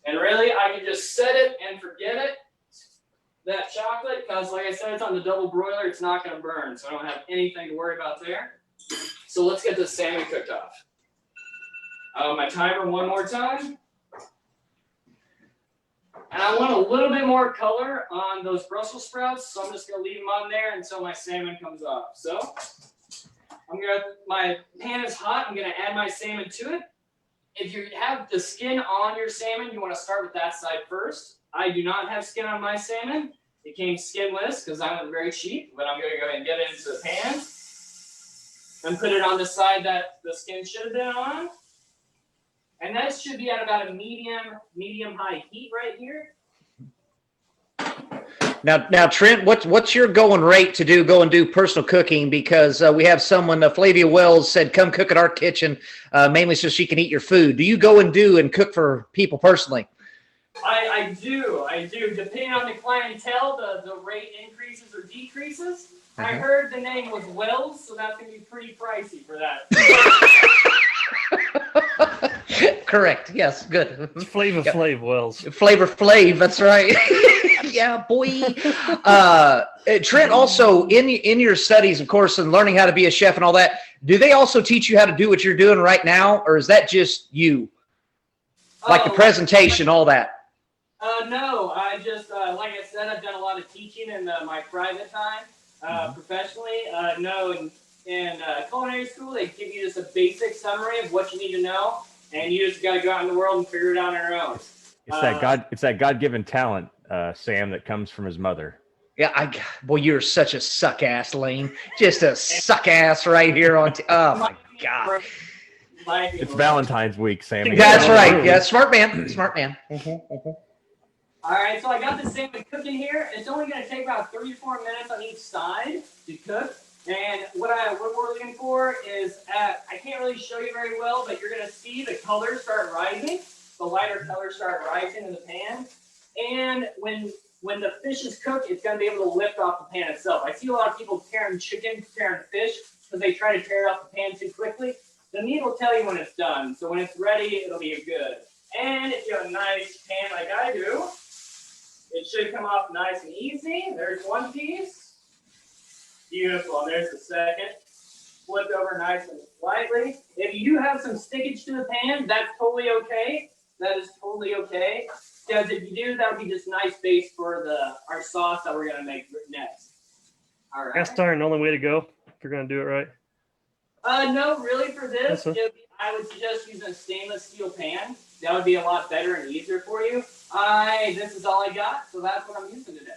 And really, I can just set it and forget it. that chocolate because, like I said, it's on the double broiler. It's not going to burn, so I don't have anything to worry about there. So let's get this salmon cooked off. My timer one more time. And I want a little bit more color on those Brussels sprouts, so I'm just going to leave them on there until my salmon comes off. So my pan is hot. I'm going to add my salmon to it. If you have the skin on your salmon, you want to start with that side first. I do not have skin on my salmon. It came skinless because I went very cheap, but I'm going to go ahead and get it into the pan and put it on the side that the skin should have been on. And that should be at about a medium-high heat right here. Now, Trent, what's your going rate to go and do personal cooking? Because we have someone, Flavia Wells, said, come cook at our kitchen, mainly so she can eat your food. Do you go and cook for people personally? I do. Depending on the clientele, the rate increases or decreases. I heard the name was Wells, so that's going to be pretty pricey for that. Correct. Yes. Good. It's Flavor Flav Wells. Flavor Flav. That's right. Yeah, boy. Trent, also in your studies, of course, and learning how to be a chef and all that, do they also teach you how to do what you're doing right now, or is that just you? Like the presentation, all that? No, I just, like I said, I've done a lot of teaching in my private time, professionally. No, in culinary school, they give you just a basic summary of what you need to know, and you just got to go out in the world and figure it out on your own. It's that God-given talent, Sam, that comes from his mother. Yeah, boy, you're such a suck ass, Lane. Just a suck ass right here on. Oh my God. It's Valentine's week, Sam. That's right. Yeah, smart man. Smart man. All right, so I got the salmon cooking here. It's only going to take about 3 to 4 minutes on each side to cook. And what we're looking for is, I can't really show you very well, but you're going to see the colors start rising. The lighter colors start rising in the pan. And when the fish is cooked, it's going to be able to lift off the pan itself. I see a lot of people tearing chicken, tearing fish, because they try to tear it off the pan too quickly. The meat will tell you when it's done. So when it's ready, it'll be good. And if you have a nice pan like I do, it should come off nice and easy. There's one piece. Beautiful. And there's the second. Flipped over nice and slightly. If you have some stickage to the pan, that's totally okay. That is totally okay. Because if you do, that would be just nice base for our sauce that we're going to make next. All right. Cast iron, the only way to go if you're going to do it right. No, really for this, I would suggest using a stainless steel pan. That would be a lot better and easier for you. This is all I got, so that's what I'm using today.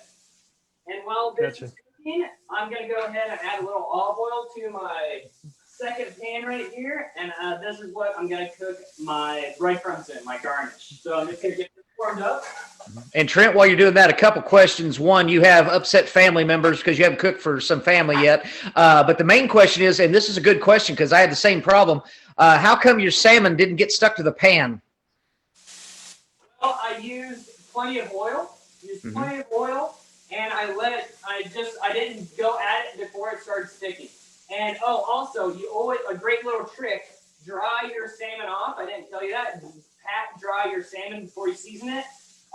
And while this is cooking, I'm going to go ahead and add a little olive oil to my second pan right here. And this is what I'm going to cook my breadcrumbs in, my garnish. So I'm just going to get this warmed up. And Trent, while you're doing that, a couple questions. One, you have upset family members because you haven't cooked for some family yet. But the main question is, and this is a good question because I had the same problem, how come your salmon didn't get stuck to the pan? Well, I used plenty of oil. And I didn't go at it before it started sticking. And also, a great little trick, dry your salmon off. I didn't tell you that. Pat dry your salmon before you season it.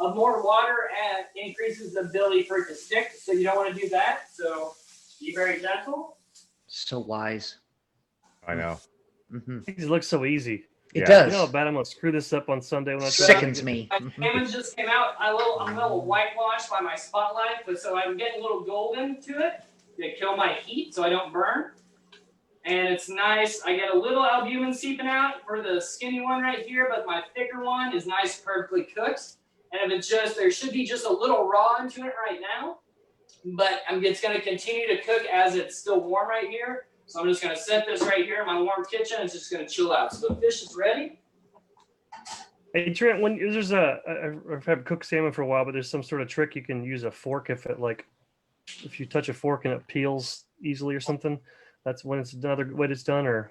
More water increases the ability for it to stick, so you don't want to do that. So be very gentle. So wise. I know. It looks so easy. It does. You know how bad I'm going to screw this up on Sunday when I try Sickens me. My salmon just came out. I'm a little whitewashed by my spotlight, but so I'm getting a little golden to it to kill my heat so I don't burn. And it's nice. I get a little albumin seeping out for the skinny one right here, but my thicker one is nice, perfectly cooked. And if it's there should be just a little raw into it right now, but it's going to continue to cook as it's still warm right here. So I'm just going to set this right here in my warm kitchen. It's just going to chill out. So the fish is ready. Hey Trent, when there's I've had cooked salmon for a while, but there's some sort of trick you can use a fork if you touch a fork and it peels easily or something. That's when it's another way it's done, or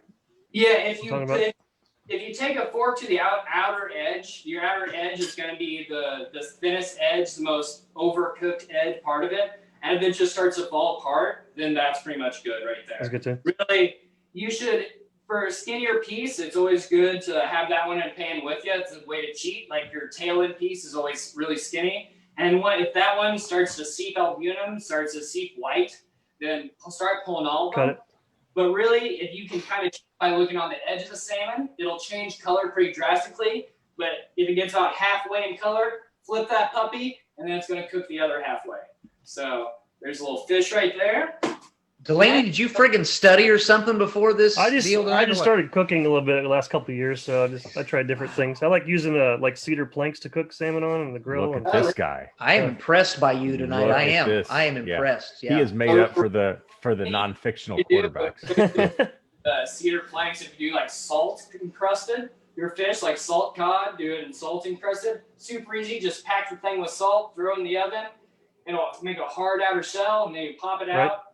yeah. If you take a fork to the outer edge, your outer edge is going to be the thinnest edge, the most overcooked edge part of it. And if it just starts to fall apart, then that's pretty much good right there. That's good too. Really, you should, for a skinnier piece, it's always good to have that one in a pan with you. It's a way to cheat. Like your tail end piece is always really skinny. And if that one starts to seep albumin, starts to seep white, then start pulling all of them. Cut it. But really, if you can kind of check by looking on the edge of the salmon, it'll change color pretty drastically. But if it gets about halfway in color, flip that puppy, and then it's going to cook the other halfway. So there's a little fish right there. Delaney, did you friggin' study or something before this I just deal? started cooking a little bit the last couple of years, so I tried different things. I like using like cedar planks to cook salmon on and the grill. Look at this guy. I am impressed by you tonight. Look I at am. this. I am Yeah. impressed. Yeah. He is made up for the non-fictional quarterbacks. Cedar planks, if you do like salt encrusted your fish, like salt cod, do it in salt encrusted. Super easy. Just pack the thing with salt, throw it in the oven. It'll make a hard outer shell, and then you pop it out.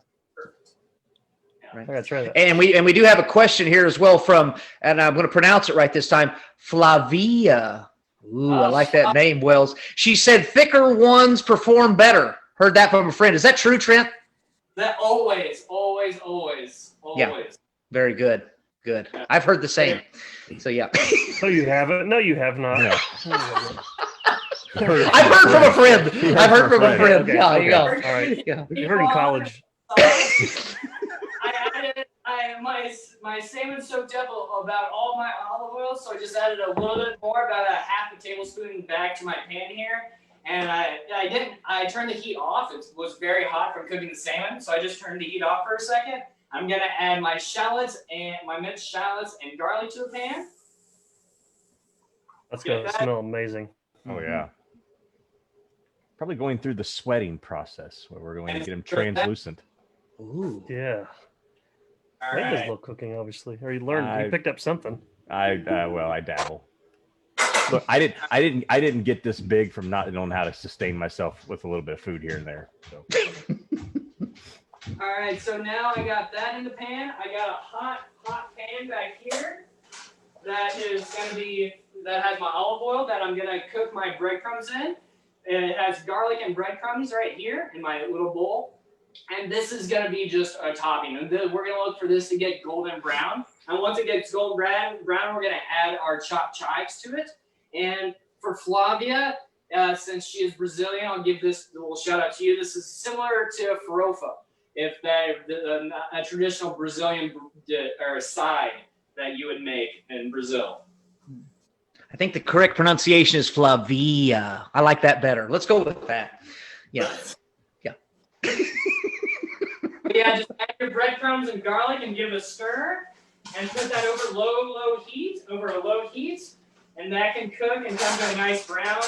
Right. I gotta try that. And we do have a question here as well from, and I'm going to pronounce it right this time, Flavia. Ooh, I like that name, Wells. She said thicker ones perform better. Heard that from a friend. Is that true, Trent? That always. Yeah. Very good. Good. I've heard the same. So yeah. No, you haven't. No, you have not. Yeah. I've heard from a friend. I've heard from a friend. Okay, Yeah, you go. All right. Yeah. You heard in college. I added my salmon soaked up about all my olive oil, so I just added a little bit more, about a half a tablespoon back to my pan here. And I turned the heat off. It was very hot from cooking the salmon, so I just turned the heat off for a second. I'm gonna add my shallots and my minced shallots and garlic to the pan. That's gonna smell amazing. Oh yeah. Probably going through the sweating process where we're going to get him translucent. Ooh. Yeah. All That does right. look cooking, obviously. Or you learned. You picked up something. I dabble. Look, I didn't get this big from not knowing how to sustain myself with a little bit of food here and there. So. All right, so now I got that in the pan. I got a hot pan back here that has my olive oil that I'm gonna cook my breadcrumbs in. It has garlic and breadcrumbs right here in my little bowl. And this is gonna be just a topping. And we're gonna look for this to get golden brown. And once it gets golden brown, we're gonna add our chopped chives to it. And for Flavia, since she is Brazilian, I'll give this a little shout out to you. This is similar to farofa, if a traditional Brazilian or side that you would make in Brazil. I think the correct pronunciation is Flavia. I like that better. Let's go with that. Yeah. Yeah. But yeah, just add your breadcrumbs and garlic and give it a stir and put that over a low heat. And that can cook and come to a nice brown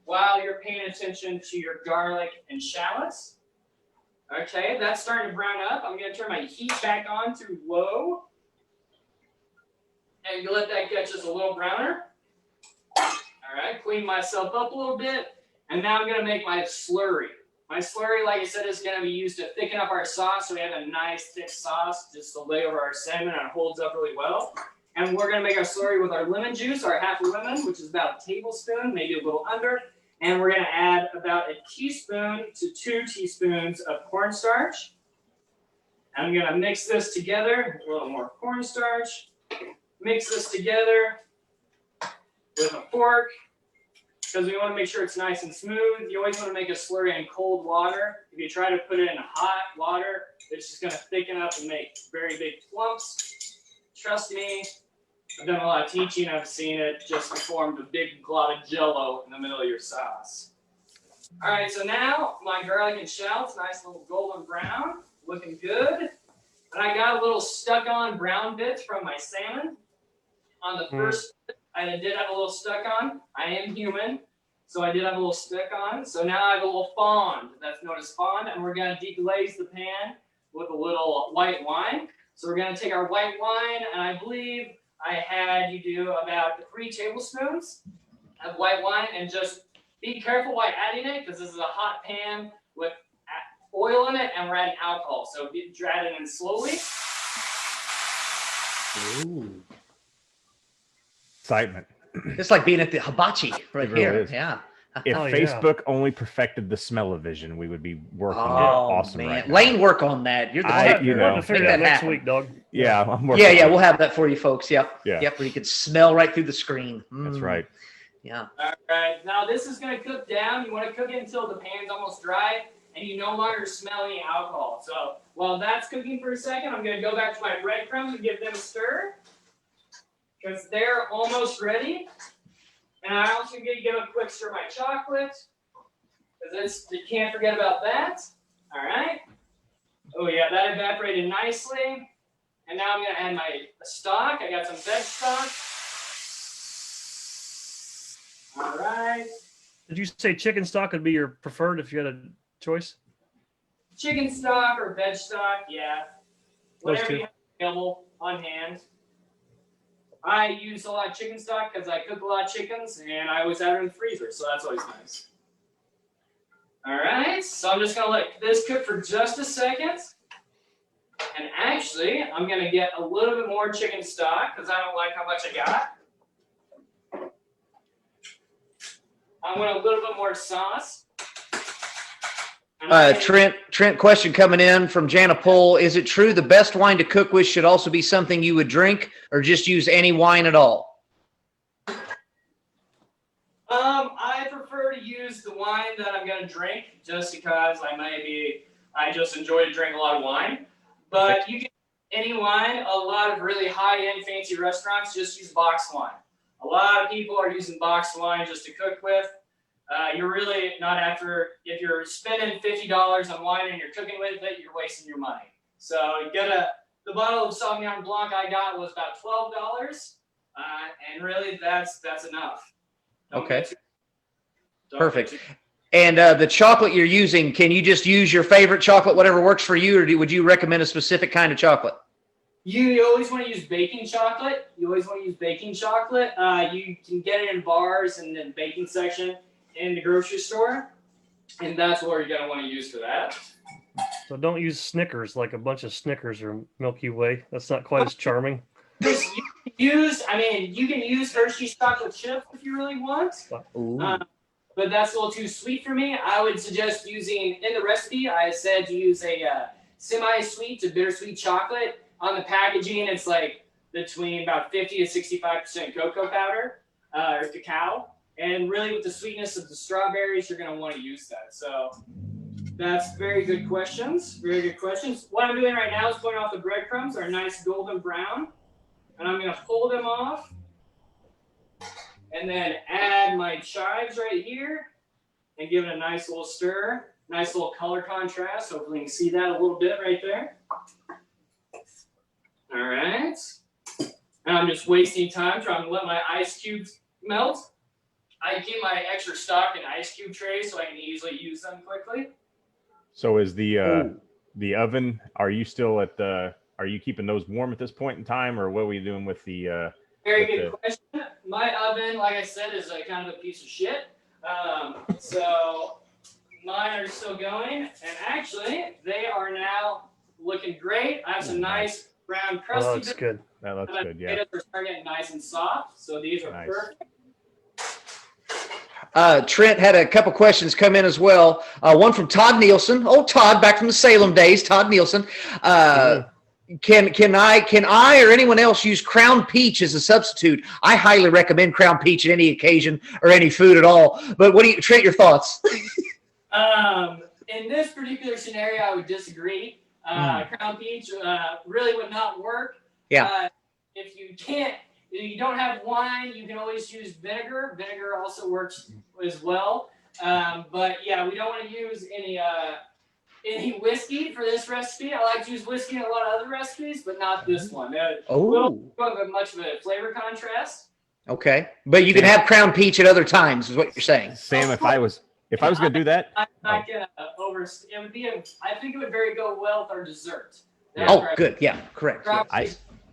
while you're paying attention to your garlic and shallots. Okay, that's starting to brown up. I'm going to turn my heat back on to low. And let that get just a little browner. All right, clean myself up a little bit. And now I'm going to make my slurry. My slurry, like I said, is going to be used to thicken up our sauce. So we have a nice thick sauce just to lay over our salmon, and it holds up really well. And we're going to make our slurry with our lemon juice, our half a lemon, which is about a tablespoon, maybe a little under. And we're going to add about a teaspoon to 2 teaspoons of cornstarch. I'm going to mix this together, a little more cornstarch. Mix this together with a fork, because we want to make sure it's nice and smooth. You always want to make a slurry in cold water. If you try to put it in hot water, it's just going to thicken up and make very big clumps. Trust me, I've done a lot of teaching. I've seen it just formed a big glot of jello in the middle of your sauce. All right, so now my garlic and shallots, nice little golden brown, looking good. And I got a little stuck on brown bits from my salmon. On the first, I did have a little stuck on. I am human, so I did have a little stuck on. So now I have a little fond, that's known as fond, and we're gonna deglaze the pan with a little white wine. So we're gonna take our white wine, and I believe I had you do about 3 tablespoons of white wine, and just be careful while adding it, because this is a hot pan with oil in it, and we're adding alcohol. So add it in slowly. Ooh. Excitement. It's like being at the hibachi right It really here. is. Yeah. If Oh, yeah. Facebook only perfected the smell-o-vision, we would be working Oh, awesome man. right now. Lane, work on that. You're the I- one. you We're know, going to figure make it out that next happen. week, dog. Yeah, I'm working. Yeah, on yeah, it. we'll have that for you folks. Yep. Yeah. Yep, where you can smell right through the screen. That's Mm. right. Yeah. All right. Now this is going to cook down. You want to cook it until the pan's almost dry and you no longer smell any alcohol. So while that's cooking for a second, I'm going to go back to my breadcrumbs and give them a stir because they're almost ready. And I also going to give a quick stir of my chocolate because you can't forget about that. All right. Oh yeah, that evaporated nicely. And now I'm going to add my stock. I got some veg stock. All right. Did you say chicken stock would be your preferred if you had a choice? Chicken stock or veg stock, yeah. Those Whatever two. you have available on hand. I use a lot of chicken stock because I cook a lot of chickens and I always have it in the freezer, so that's always nice. All right, so I'm just going to let this cook for just a second. And actually, I'm going to get a little bit more chicken stock because I don't like how much I got. I want a little bit more sauce. Trent, question coming in from Jana Pohl. Is it true the best wine to cook with should also be something you would drink or just use any wine at all? I prefer to use the wine that I'm going to drink just because I just enjoy to drink a lot of wine. But you can any wine, a lot of really high-end fancy restaurants just use boxed wine. A lot of people are using boxed wine just to cook with. You're really not if you're spending $50 on wine and you're cooking with it, you're wasting your money. So the bottle of Sauvignon Blanc I got was about $12, and really that's enough. Okay. Perfect. And the chocolate you're using, can you just use your favorite chocolate, whatever works for you, or would you recommend a specific kind of chocolate? You always want to use baking chocolate. You can get it in bars and in the baking section in the grocery store, and that's what you're going to want to use for that. So don't use Snickers, like a bunch of Snickers or Milky Way. That's not quite as charming. You can use Hershey's chocolate chips if you really want. But that's a little too sweet for me. I would suggest using, in the recipe, I said to use a semi-sweet to bittersweet chocolate. On the packaging, it's like between about 50 to 65% cocoa powder or cacao. And really with the sweetness of the strawberries, you're going to want to use that. So that's very good questions. Very good questions. What I'm doing right now is pulling off the breadcrumbs. They're nice golden brown. And I'm going to pull them off. And then add my chives right here and give it a nice little stir. Nice little color contrast. Hopefully you can see that a little bit right there. All right. And I'm just wasting time trying to let my ice cubes melt. I keep my extra stock in ice cube trays so I can easily use them quickly. So is the oven, are you keeping those warm at this point in time, or what are we doing with the Very good question. My oven, like I said, is kind of a piece of shit. So mine are still going, and actually they are now looking great. I have some nice brown crusty. Oh, that's good. That looks good, yeah. Potatoes are starting getting nice and soft, so these are Nice. perfect. Trent had a couple questions come in as well. One from Todd Nielsen. Oh, Todd, back from the Salem days. Todd Nielsen. Can I or anyone else use Crown Peach as a substitute? I highly recommend Crown Peach at any occasion or any food at all. But Trent, your thoughts? In this particular scenario, I would disagree. Crown Peach really would not work. Yeah. If you don't have wine, you can always use vinegar. Vinegar also works as well. But yeah, we don't want to use any whiskey for this recipe. I like to use whiskey in a lot of other recipes, but not this one. Much of a flavor contrast. Okay, but you can have Crown Peach at other times, is what you're saying. Sam, if I was going to do that, I'm not gonna It would be. I think it would go well with our dessert. Good. Yeah, correct.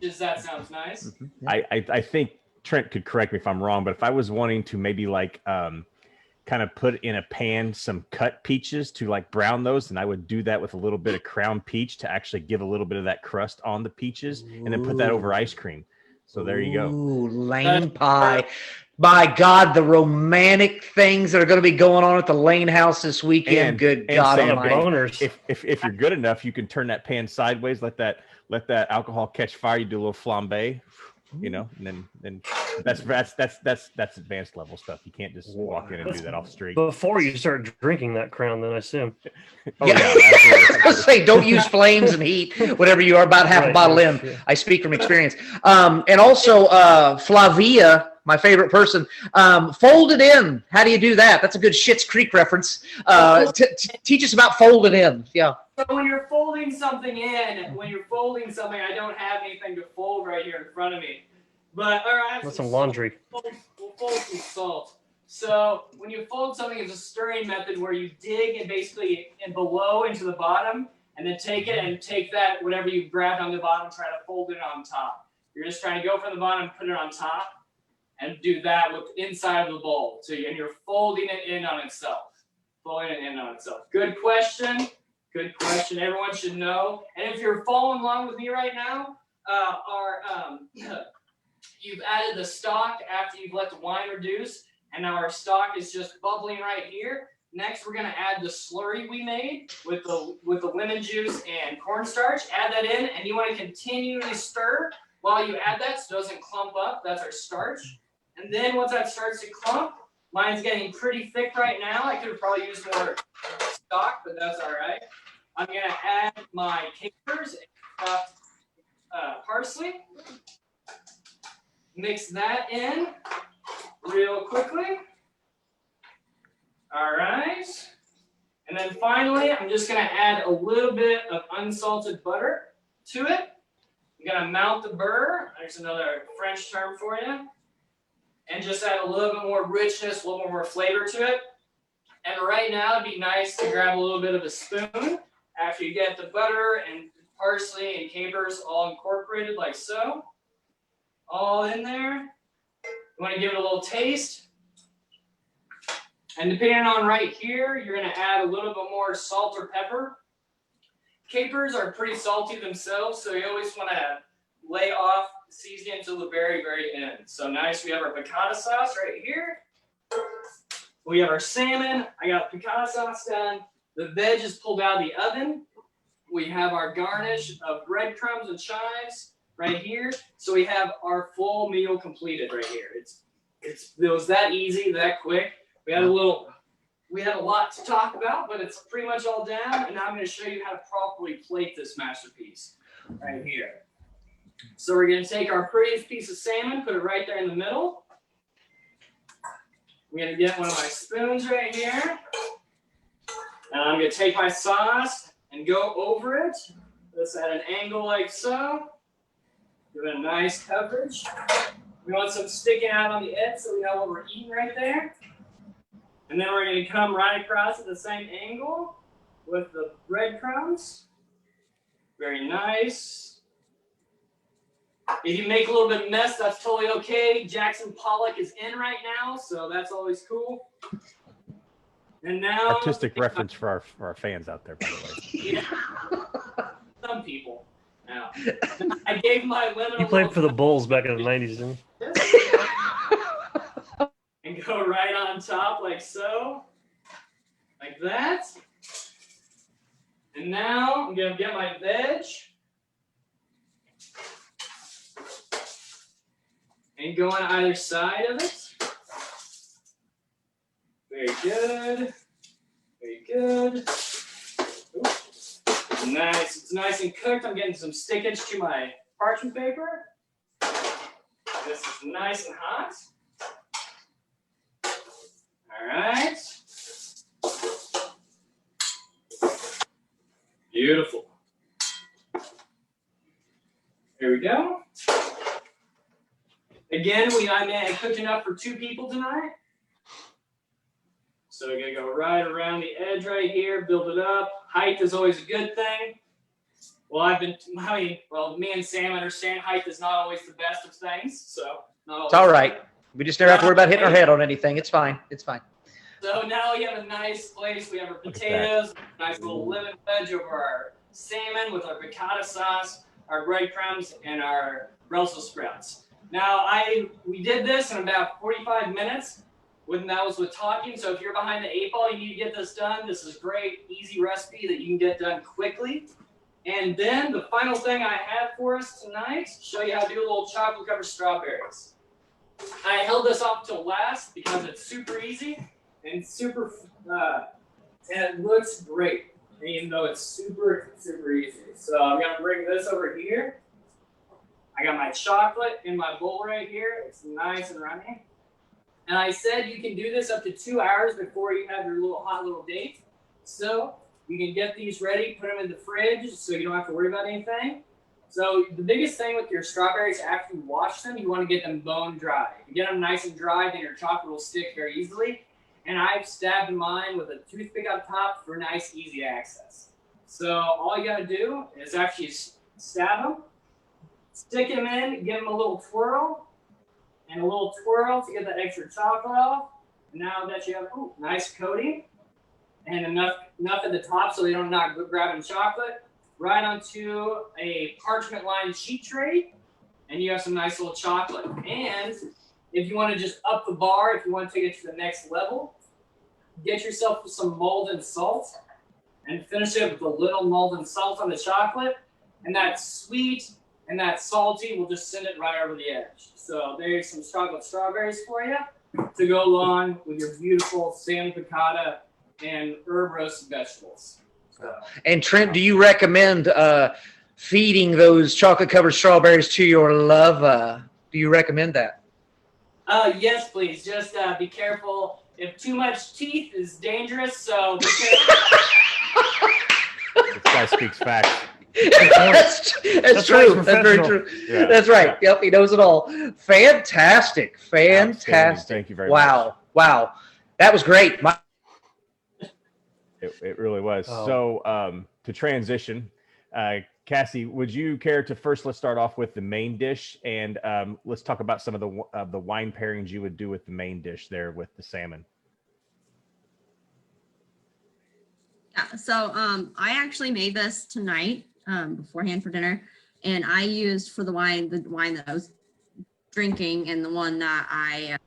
That sounds nice. I think Trent could correct me if I'm wrong, but if I was wanting to maybe kind of put in a pan some cut peaches to brown those, and I would do that with a little bit of Crown Peach to actually give a little bit of that crust on the peaches, and then put that over ice cream. So there you go. Ooh, Lane pie. My God, the romantic things that are going to be going on at the Lane house this weekend. And God Sam, almighty. if you're good enough, you can turn that pan sideways, let that alcohol catch fire. You do a little flambe. you know, and then that's advanced level stuff. You can't just walk in and do that off the street. Before you start drinking that crown, then I assume. Oh, Yeah. I was say, don't use flames and heat, whatever you are, about half a bottle in. Yeah. I speak from experience. And also, Flavia, my favorite person, folded in. How do you do that? That's a good Schitt's Creek reference. Teach us about folded in. Yeah. So when you're folding something I don't have anything to fold right here in front of me. But all right, That's some laundry. We'll fold some salt. So when you fold something, it's a stirring method where you dig and basically in below into the bottom, and then take that whatever you grabbed on the bottom, try to fold it on top. You're just trying to go from the bottom, put it on top, and do that with inside of the bowl. So you're folding it in on itself. Folding it in on itself. Good question. Good question. Everyone should know. And if you're following along with me right now, you've added the stock after you've let the wine reduce, and now our stock is just bubbling right here. Next, we're gonna add the slurry we made with the lemon juice and cornstarch. Add that in, and you want to continually stir while you add that so it doesn't clump up. That's our starch. And then once that starts to clump, mine's getting pretty thick right now. I could have probably used more stock, but that's all right. I'm gonna add my capers and parsley. Mix that in real quickly. All right. And then finally, I'm just gonna add a little bit of unsalted butter to it. I'm gonna mount the burr. There's another French term for you. And just add a little bit more richness, a little more flavor to it. And right now, it'd be nice to grab a little bit of a spoon after you get the butter and parsley and capers all incorporated like so. All in there. You want to give it a little taste. And depending on right here, you're going to add a little bit more salt or pepper. Capers are pretty salty themselves, so you always want to lay off the seasoning until the very, very end. So nice, we have our piccata sauce right here. We have our salmon. I got piccata sauce done. The veg is pulled out of the oven. We have our garnish of breadcrumbs and chives right here. So we have our full meal completed right here. It was that easy, that quick. We had a lot to talk about, but it's pretty much all down. And now I'm going to show you how to properly plate this masterpiece right here. So we're going to take our prettiest piece of salmon, put it right there in the middle. I'm going to get one of my spoons right here. And I'm going to take my sauce and go over it. This at an angle like so. Give it a nice coverage. We want some sticking out on the edge so we know what we're eating right there. And then we're going to come right across at the same angle with the breadcrumbs. Very nice. If you make a little bit of mess, that's totally okay. Jackson Pollock is in right now, so that's always cool. And now artistic reference for our fans out there, by the way. Yeah. Some people. Now, I gave my lemon. He played for the Bulls back in the 90s, didn't he? And go right on top like so. Like that. And now I'm going to get my veg. And go on either side of it. Very good. Very good. Oops. Nice. It's nice and cooked. I'm getting some stickage to my parchment paper. This is nice and hot. All right. Beautiful. There we go. Again, I cooked enough for 2 people tonight. So we're gonna go right around the edge right here, build it up. Height is always a good thing. Well, me and Sam understand height is not always the best of things, so not always. It's all right. We just never have to worry about hitting our head on anything. It's fine. It's fine. So now we have a nice place. We have our potatoes, nice little lemon wedge over our salmon with our piccata sauce, our breadcrumbs, and our Brussels sprouts. Now, we did this in about 45 minutes when that was with talking. So if you're behind the 8 ball, you need to get this done. This is great, easy recipe that you can get done quickly. And then the final thing I have for us tonight, show you how to do a little chocolate covered strawberries. I held this off till last because it's super easy and super, and it looks great, even though it's super, super easy. So I'm gonna bring this over here. I got my chocolate in my bowl right here. It's nice and runny. And I said you can do this up to 2 hours before you have your little hot little date. So you can get these ready, put them in the fridge so you don't have to worry about anything. So the biggest thing with your strawberries, after you wash them, you want to get them bone dry. If you get them nice and dry, then your chocolate will stick very easily. And I've stabbed mine with a toothpick on top for nice, easy access. So all you got to do is actually stab them, stick them in, give them a little twirl, and a little twirl to get that extra chocolate off. And now that you have nice coating and enough at the top so they don't not grabbing chocolate, right onto a parchment lined sheet tray, and you have some nice little chocolate. And if you want to just up the bar, if you want to take it to the next level, get yourself some molten salt and finish it with a little molten salt on the chocolate, and that sweet and that salty will just send it right over the edge. So there's some chocolate strawberries for you to go along with your beautiful salmon piccata and herb roasted vegetables. So. And Trent, do you recommend feeding those chocolate-covered strawberries to your lover? Do you recommend that? Yes, please. Just be careful. If too much teeth is dangerous, so be careful. This guy speaks facts. That's true. That's very true. Yeah. That's right. Yep, he knows it all. Fantastic. Thank you very much. Wow. That was great. It really was. Oh. So to transition, Cassie, would you care to let's start off with the main dish, and let's talk about some of the wine pairings you would do with the main dish there with the salmon. Yeah, so I actually made this tonight beforehand for dinner, and I used for the wine that I was drinking, and the one that I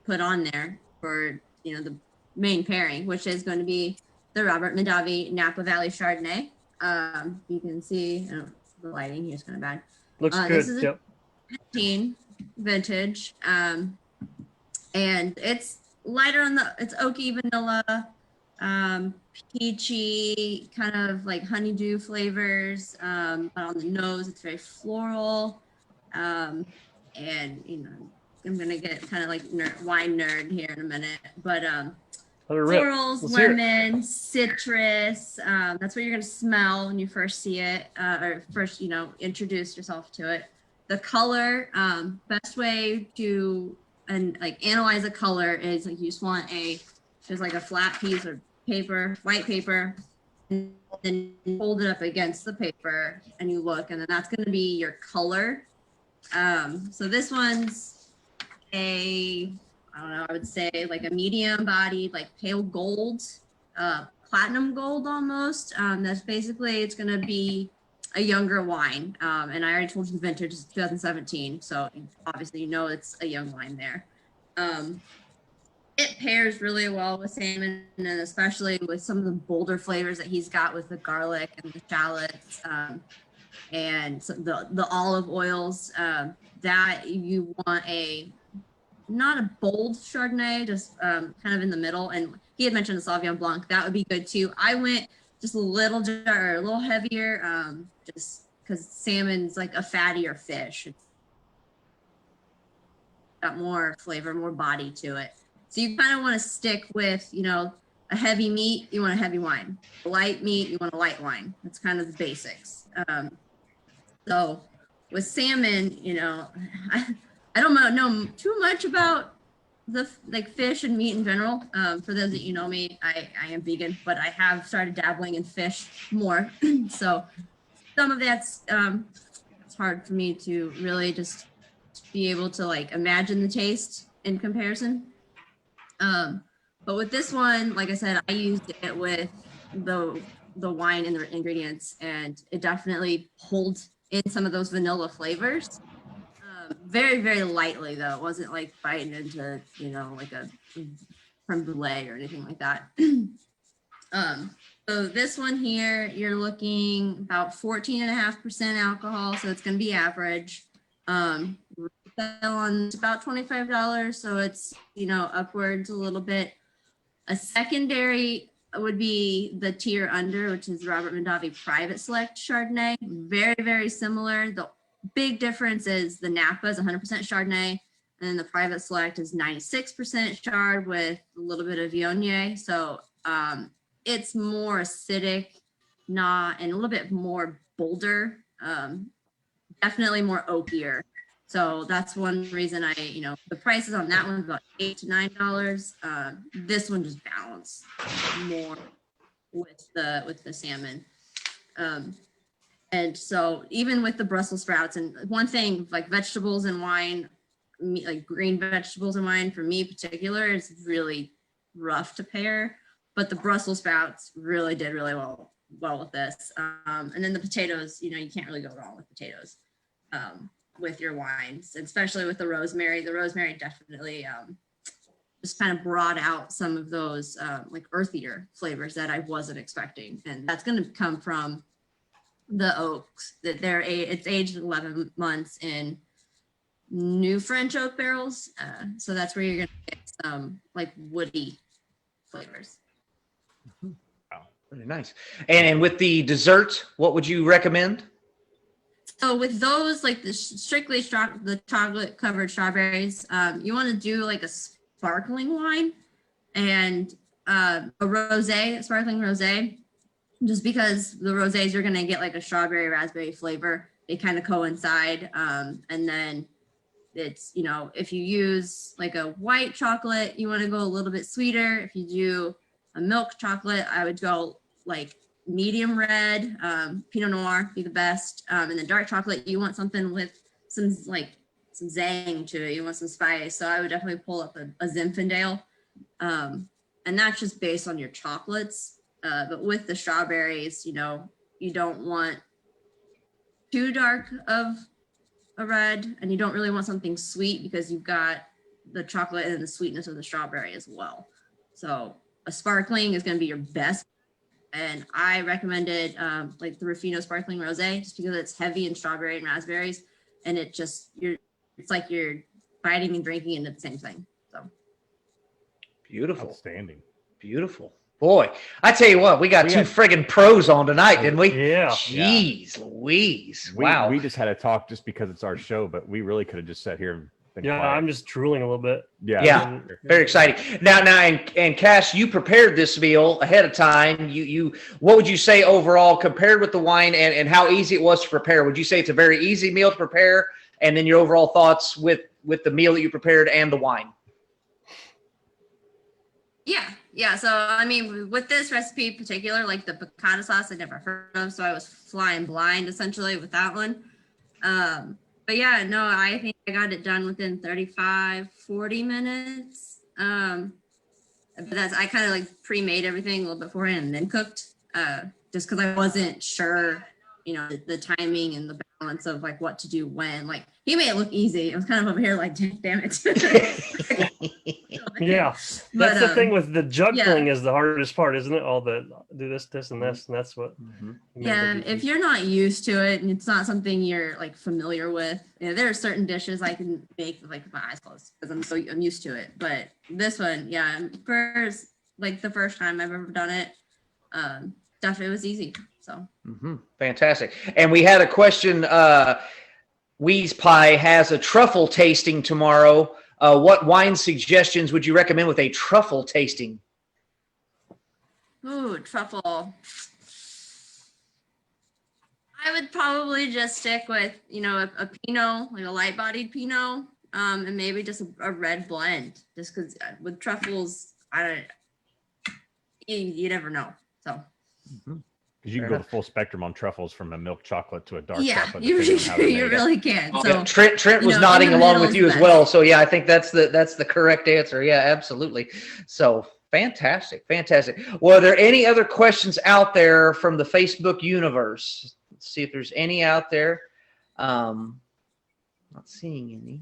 put on there for the main pairing, which is going to be the Robert Mondavi Napa Valley Chardonnay. You can see the lighting here is kind of bad. Looks good. This is a 15 vintage, and it's lighter on it's oaky vanilla, peachy, kind of like honeydew flavors. But on the nose, it's very floral, and I'm gonna get kind of like wine nerd here in a minute, but florals, lemon, citrus. That's what you're gonna smell when you first see it, or first introduce yourself to it. The color, best way to analyze a color is you just want just like a flat piece of paper, white paper, and then you hold it up against the paper and you look, and then that's gonna be your color. So this one's I would say like a medium bodied, like pale gold, platinum gold almost. That's basically, it's going to be a younger wine. And I already told you the vintage is 2017. So obviously, it's a young wine there. It pairs really well with salmon, and especially with some of the bolder flavors that he's got with the garlic and the shallots, and the olive oils, that you want not a bold Chardonnay, just kind of in the middle. And he had mentioned the Sauvignon Blanc. That would be good too. I went just a little heavier, just because salmon's like a fattier fish. It's got more flavor, more body to it. So you kind of want to stick with, a heavy meat, you want a heavy wine. A light meat, you want a light wine. That's kind of the basics. So with salmon, I don't know too much about the fish and meat in general. For those that know me, I am vegan, but I have started dabbling in fish more. So some of that's it's hard for me to really just be able to imagine the taste in comparison. But with this one, like I said, I used it with the wine and the ingredients, and it definitely pulled in some of those vanilla flavors. Very, very lightly though. It wasn't like biting into, like a creme brulee or anything like that. So So this one here, you're looking about 14.5% alcohol, so it's going to be average. Retail on it's about $25, so it's, you know, upwards a little bit. A secondary would be the tier under, which is Robert Mondavi Private Select Chardonnay. Very, very similar. The big difference is the Napa is 100% Chardonnay, and then the Private Select is 96% Chard with a little bit of Viognier. So it's more acidic, and a little bit more bolder, definitely more oakier. So that's one reason the prices on that one about $8 to $9. This one just balance more with the salmon. And so even with the Brussels sprouts, and one thing like vegetables and wine, like green vegetables and wine for me in particular is really rough to pair, but the Brussels sprouts really did really well with this. And then the potatoes, you can't really go wrong with potatoes. With your wines, especially with the rosemary. The rosemary definitely just kind of brought out some of those like earthier flavors that I wasn't expecting, and that's going to come from the oaks. That it's aged 11 months in new French oak barrels, so that's where you're going to get some like woody flavors. Wow, very nice. And with the dessert, what would you recommend? So with those, like the chocolate covered strawberries, you want to do like a sparkling wine and a sparkling rosé, just because the rosés you're going to get like a strawberry raspberry flavor. They kind of coincide. And then it's, if you use like a white chocolate, you want to go a little bit sweeter. If you do a milk chocolate, I would go like medium red. Pinot Noir be the best. And then dark chocolate, you want something with some zang to it. You want some spice. So I would definitely pull up a Zinfandel. And that's just based on your chocolates. But with the strawberries, you don't want too dark of a red, and you don't really want something sweet because you've got the chocolate and the sweetness of the strawberry as well. So a sparkling is going to be your best. And I recommended like the Ruffino Sparkling Rosé, just because it's heavy in strawberry and raspberries, and it's like you're biting and drinking into the same thing. So beautiful, outstanding, beautiful. Boy, I tell you what, we got two friggin' pros on tonight, didn't we? Yeah. Jeez Louise. Wow. We just had to talk just because it's our show, but we really could have just sat here and been quiet. I'm just drooling a little bit. Yeah. Very exciting. Now, and Cass, you prepared this meal ahead of time. You what would you say overall compared with the wine and how easy it was to prepare? Would you say it's a very easy meal to prepare? And then your overall thoughts with the meal that you prepared and the wine? Yeah. So, I mean, with this recipe in particular, like the piccata sauce, I never heard of. So I was flying blind essentially with that one. But yeah, no, I think I got it done within 40 minutes. But I kind of like pre-made everything a little bit beforehand and then cooked, just because I wasn't sure, the timing and the balance of like what to do when. Like he made it look easy. I was kind of over here like, damn it. Yeah, that's the thing with the juggling is the hardest part, isn't it? All the do this, and this, and that's what. Yeah, if you're not used to it and it's not something you're like familiar with, there are certain dishes I can make with like my eyes closed because I'm used to it. But this one, the first time I've ever done it, definitely was easy. So fantastic. And we had a question. Weeze Pie has a truffle tasting tomorrow. What wine suggestions would you recommend with a truffle tasting? Ooh, truffle. I would probably just stick with, a Pinot, like a light-bodied Pinot, and maybe just a red blend. Just because with truffles, you never know. So. Because you can go the full spectrum on truffles, from a milk chocolate to a dark chocolate. You really can. So Trent was nodding along with you as well. So I think that's the correct answer. Yeah, absolutely. So fantastic. Well, are there any other questions out there from the Facebook universe? Let's see if there's any out there. Not seeing any.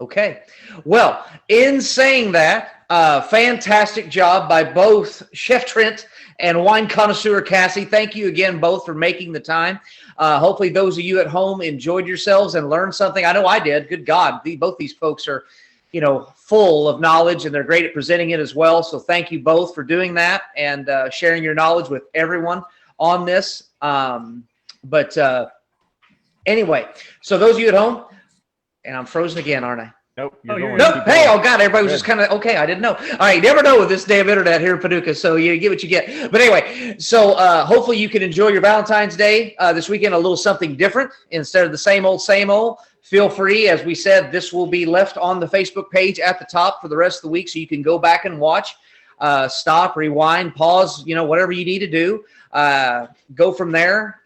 Okay. Well, in saying that, fantastic job by both Chef Trent and wine connoisseur Cassie. Thank you again both for making the time. Hopefully those of you at home enjoyed yourselves and learned something. I know I did. Good God. Both these folks are, full of knowledge, and they're great at presenting it as well. So thank you both for doing that and sharing your knowledge with everyone on this. Anyway, so those of you at home, and I'm frozen again, aren't I? Nope. Nope. Hey, oh God, everybody was just kind of, okay, I didn't know. All right, you never know with this damn internet here in Paducah, so you get what you get. But anyway, so hopefully you can enjoy your Valentine's Day this weekend, a little something different instead of the same old, same old. Feel free, as we said, this will be left on the Facebook page at the top for the rest of the week, so you can go back and watch, stop, rewind, pause, whatever you need to do. Go from there.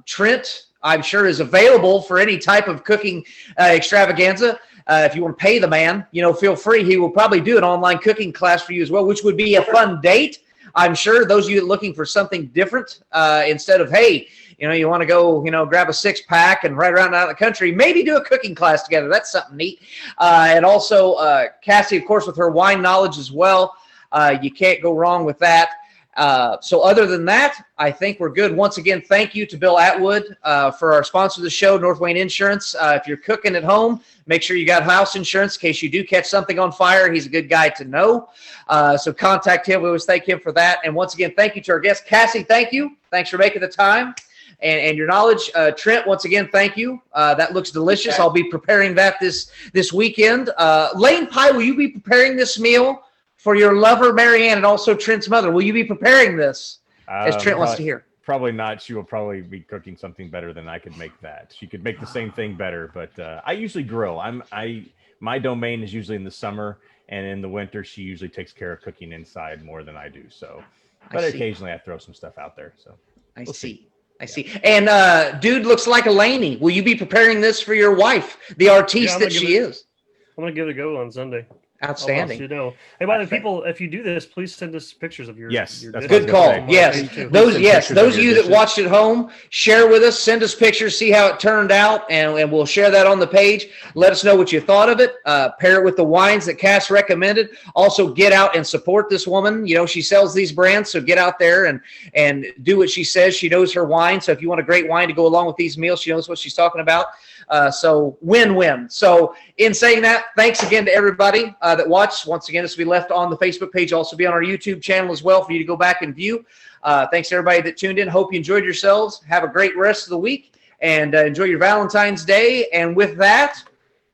Trent, I'm sure, is available for any type of cooking extravaganza. If you want to pay the man, feel free. He will probably do an online cooking class for you as well, which would be a fun date. I'm sure those of you looking for something different instead of, hey, you want to go, grab a 6-pack and ride around out of the country, maybe do a cooking class together. That's something neat. And also Cassie, of course, with her wine knowledge as well. You can't go wrong with that. So other than that, I think we're good. Once again, thank you to Bill Atwood for our sponsor of the show, North Wayne Insurance. If you're cooking at home, make sure you got house insurance in case you do catch something on fire. He's a good guy to know. So contact him. We always thank him for that. And once again, thank you to our guest, Cassie. Thank you. Thanks for making the time and your knowledge. Trent, once again, thank you. That looks delicious. Okay. I'll be preparing that this weekend. Lane Pie, will you be preparing this meal for your lover, Marianne, and also Trent's mother? Will you be preparing this, as Trent wants to hear? Probably not. She will probably be cooking something better than I could make that. She could make the same thing better, but I usually grill. My domain is usually in the summer, and in the winter, she usually takes care of cooking inside more than I do. So, but occasionally I throw some stuff out there. So we'll see. I see. And dude looks like a Laney. Will you be preparing this for your wife, the artiste that she is? I'm going to give it a go on Sunday. Outstanding. Hey, by the way, people, if you do this, please send us pictures of your. Yes, your that's dish. Good call. Yes, those of you that watched at home, share with us. Send us pictures. See how it turned out, and we'll share that on the page. Let us know what you thought of it. Pair it with the wines that Cass recommended. Also, get out and support this woman. She sells these brands, so get out there and do what she says. She knows her wine, so if you want a great wine to go along with these meals, she knows what she's talking about. So win-win. So in saying that, thanks again to everybody that watched. Once again, this will be left on the Facebook page, also be on our YouTube channel as well for you to go back and view. Thanks to everybody that tuned in. Hope you enjoyed yourselves. Have a great rest of the week and enjoy your Valentine's Day. And with that,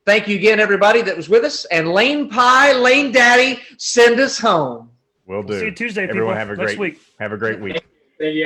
thank you again, everybody that was with us. And Lane Pie, Lane Daddy, send us home. Will do. See you Tuesday, Everyone people. have a Next great week. Have a great week. Thank you.